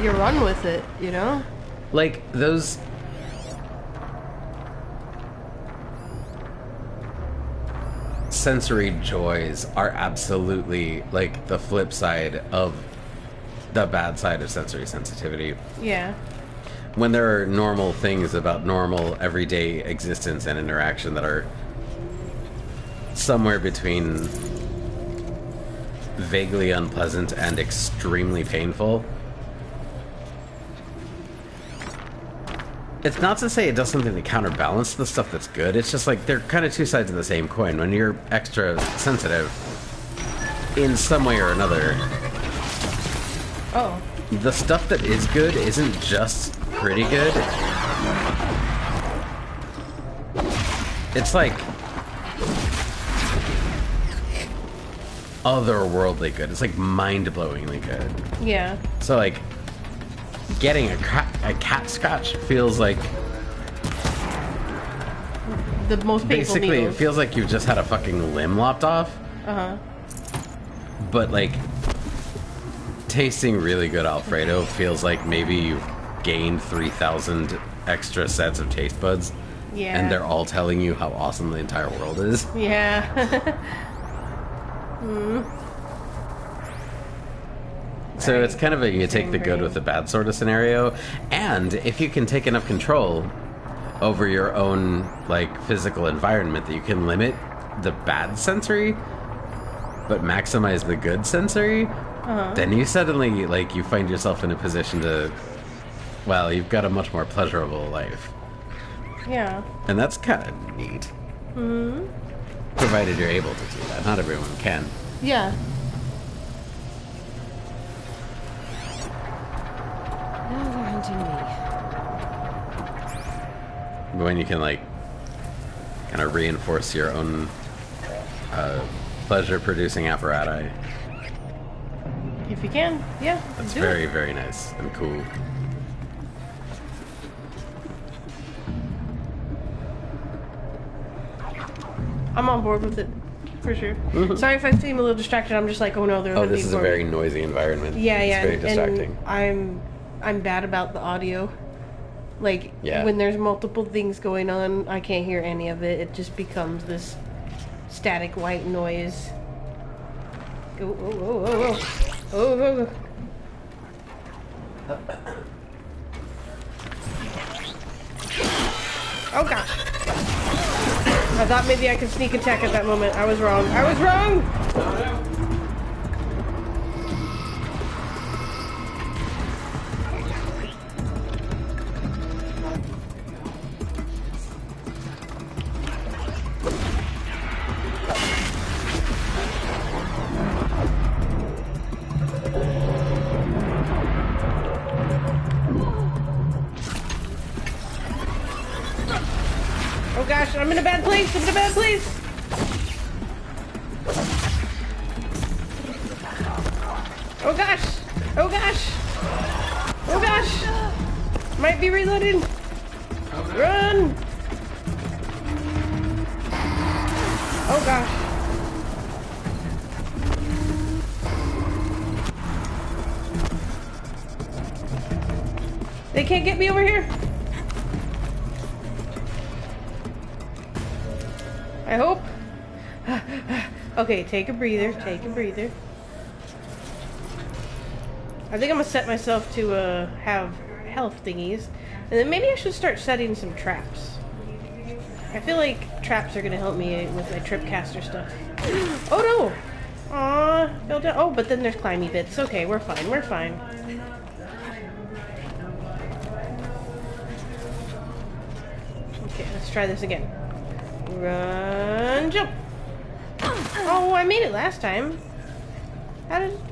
You run with it, you know? Like, those... sensory joys are absolutely, like, the flip side of the bad side of sensory sensitivity. Yeah. When there are normal things about normal, everyday existence and interaction that are somewhere between vaguely unpleasant and extremely painful. It's not to say it does something to counterbalance the stuff that's good. It's just like they're kind of two sides of the same coin. When you're extra sensitive in some way or another, Oh. the stuff that is good isn't just pretty good. It's like otherworldly good. It's like mind-blowingly good. Yeah. So like getting a cat scratch feels like The most painful basically it needles. feels like you've just had a fucking limb lopped off. But like tasting really good Alfredo feels like maybe you've gained 3,000 extra sets of taste buds. Yeah. And they're all telling you how awesome the entire world is. Yeah. So it's kind of a you take Same the good brain. with the bad sort of scenario. And if you can take enough control, over your own like physical environment that you can limit the bad sensory but maximize the good sensory, then you suddenly like you find yourself in a position to, well, you've got a much more pleasurable life. Yeah. And that's kind of neat. Provided you're able to do that. Not everyone can. Yeah. Now they're hunting me. When you can like kind of reinforce your own pleasure-producing apparatus. If you can, yeah. That's do very, it. very nice and cool. I'm on board with it, for sure. Sorry if I seem a little distracted. I'm just like, oh no, they're Oh, looking this is a for very me. noisy environment. Yeah, It's yeah. very distracting. And I'm bad about the audio. Like Yeah. when there's multiple things going on, I can't hear any of it. It just becomes this static white noise. Oh, oh, oh, oh, oh. Oh, oh, oh. Oh gosh. I thought maybe I could sneak attack at that moment. I was wrong. I was wrong! Oh gosh, I'm in a bad place. I'm in a bad place. Oh gosh. Oh gosh. Oh gosh. Might be reloading. Run. Oh gosh. They can't get me over here. I hope. Okay, take a breather. Take a breather. I think I'm gonna set myself to have health thingies, and then maybe I should start setting some traps. I feel like traps are gonna help me with my tripcaster stuff. Oh no! Aw, fell down. Oh, but then there's climby bits. Okay, we're fine. We're fine. Okay, let's try this again. Run, jump. Oh, I made it last time.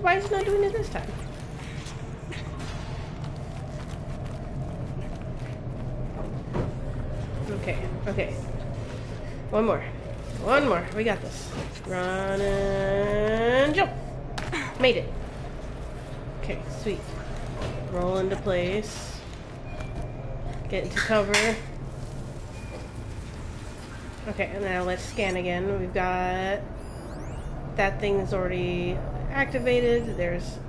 Why is it not doing it this time? Okay, okay. One more. One more. We got this. Run and jump. Made it. Okay, sweet. Roll into place. Get into cover. Okay, and now let's scan again. We've got that thing is already activated. There's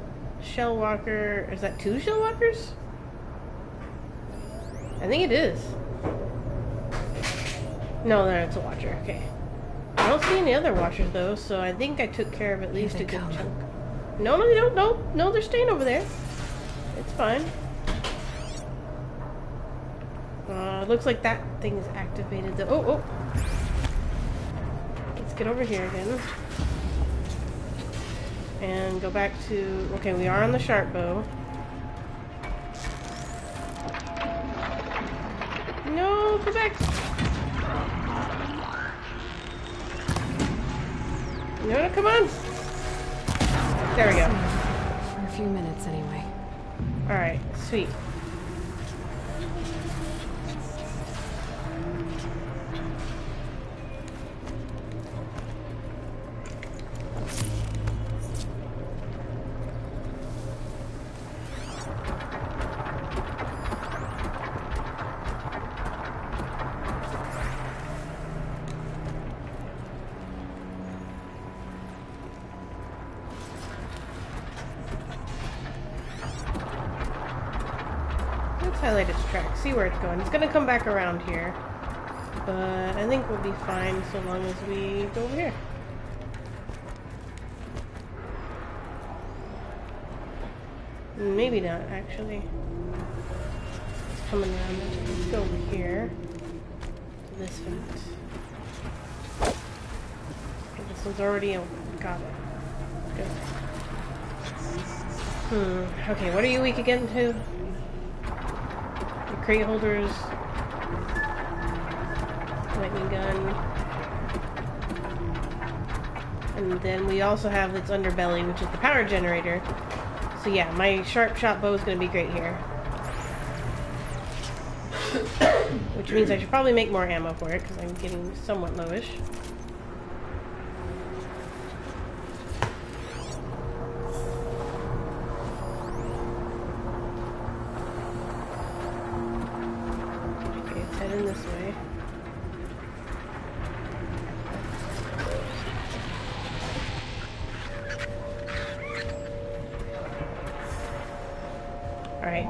Shell Walker. Is that 2 Shell Walkers? I think it is. No, it's a Watcher. Okay. I don't see any other Watchers though, so I think I took care of at least a good chunk. No, no, they don't. No, no, they're staying over there. It's fine. Looks like that thing is activated though. Oh, oh. Let's get over here again. And go back to... Okay, we are on the sharp bow. No, go back. No, come on. There we go. For a few minutes, anyway. Alright, sweet. Highlight its track, see where it's going. It's gonna come back around here, but I think we'll be fine so long as we go over here. Maybe not, actually. It's coming around. Let's go over here. this fence. Okay, this one's already open. Got it. Good. Okay, what are you weak again to? The crate holders. Lightning gun. And then we also have its underbelly, which is the power generator. So yeah, my sharp shot bow is going to be great here. Which means I should probably make more ammo for it, because I'm getting somewhat lowish. Okay, it's heading this way. Alright,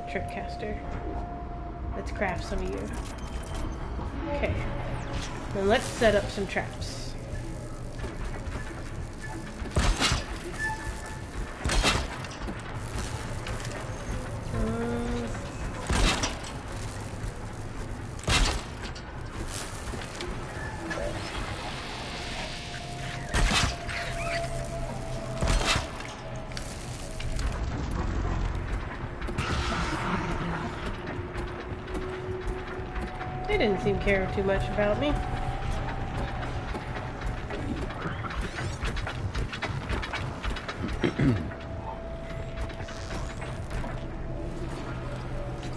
Tripcaster. Let's craft some of you. Okay. Then let's set up some traps. They didn't seem to care too much about me.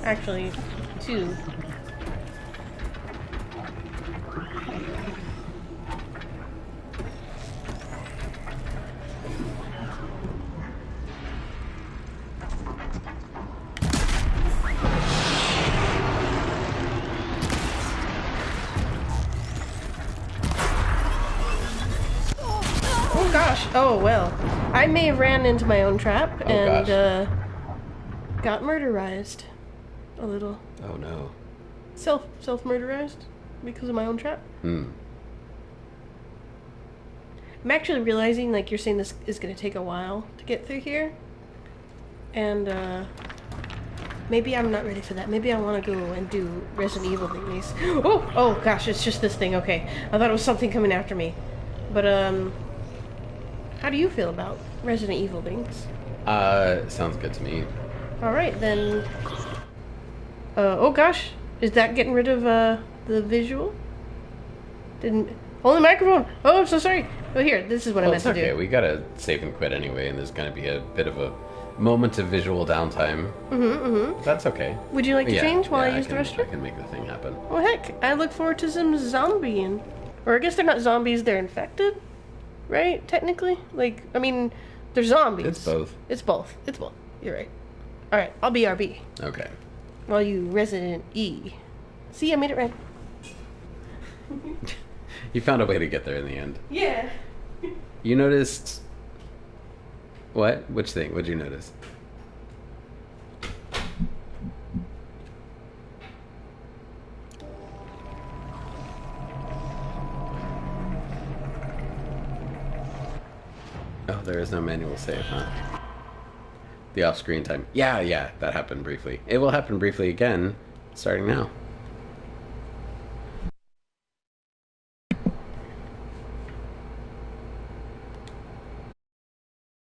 Actually, two. Oh gosh, oh well. I may have ran into my own trap and got murderized. A little. Oh no. Self-murderized because of my own trap. Hmm. I'm actually realizing, like, you're saying this is going to take a while to get through here. And, maybe I'm not ready for that. Maybe I want to go and do Resident Evil thingies. Oh gosh, it's just this thing. Okay. I thought it was something coming after me. But, how do you feel about Resident Evil things? Sounds good to me. Alright, then... oh gosh. Is that getting rid of, the visual? Didn't... Only microphone! Oh, I'm so sorry! Oh, here, this is what I meant It's to okay. do. We gotta save and quit anyway, and there's gonna be a bit of a moment of visual downtime. That's okay. Would you like to change while I use the I restroom? can make the thing happen. Well, heck, I look forward to some zombieing. Or I guess they're not zombies, they're infected? Right? Technically? Like, I mean, they're zombies. It's both. It's both. It's both. You're right. Alright, I'll be RB. Okay. While you Resident E. See, I made it right. You found a way to get there in the end. Yeah. You noticed... What? Which thing? What'd you notice? Oh, there is no manual save, huh? The off-screen time. Yeah, that happened briefly. It will happen briefly again, starting now.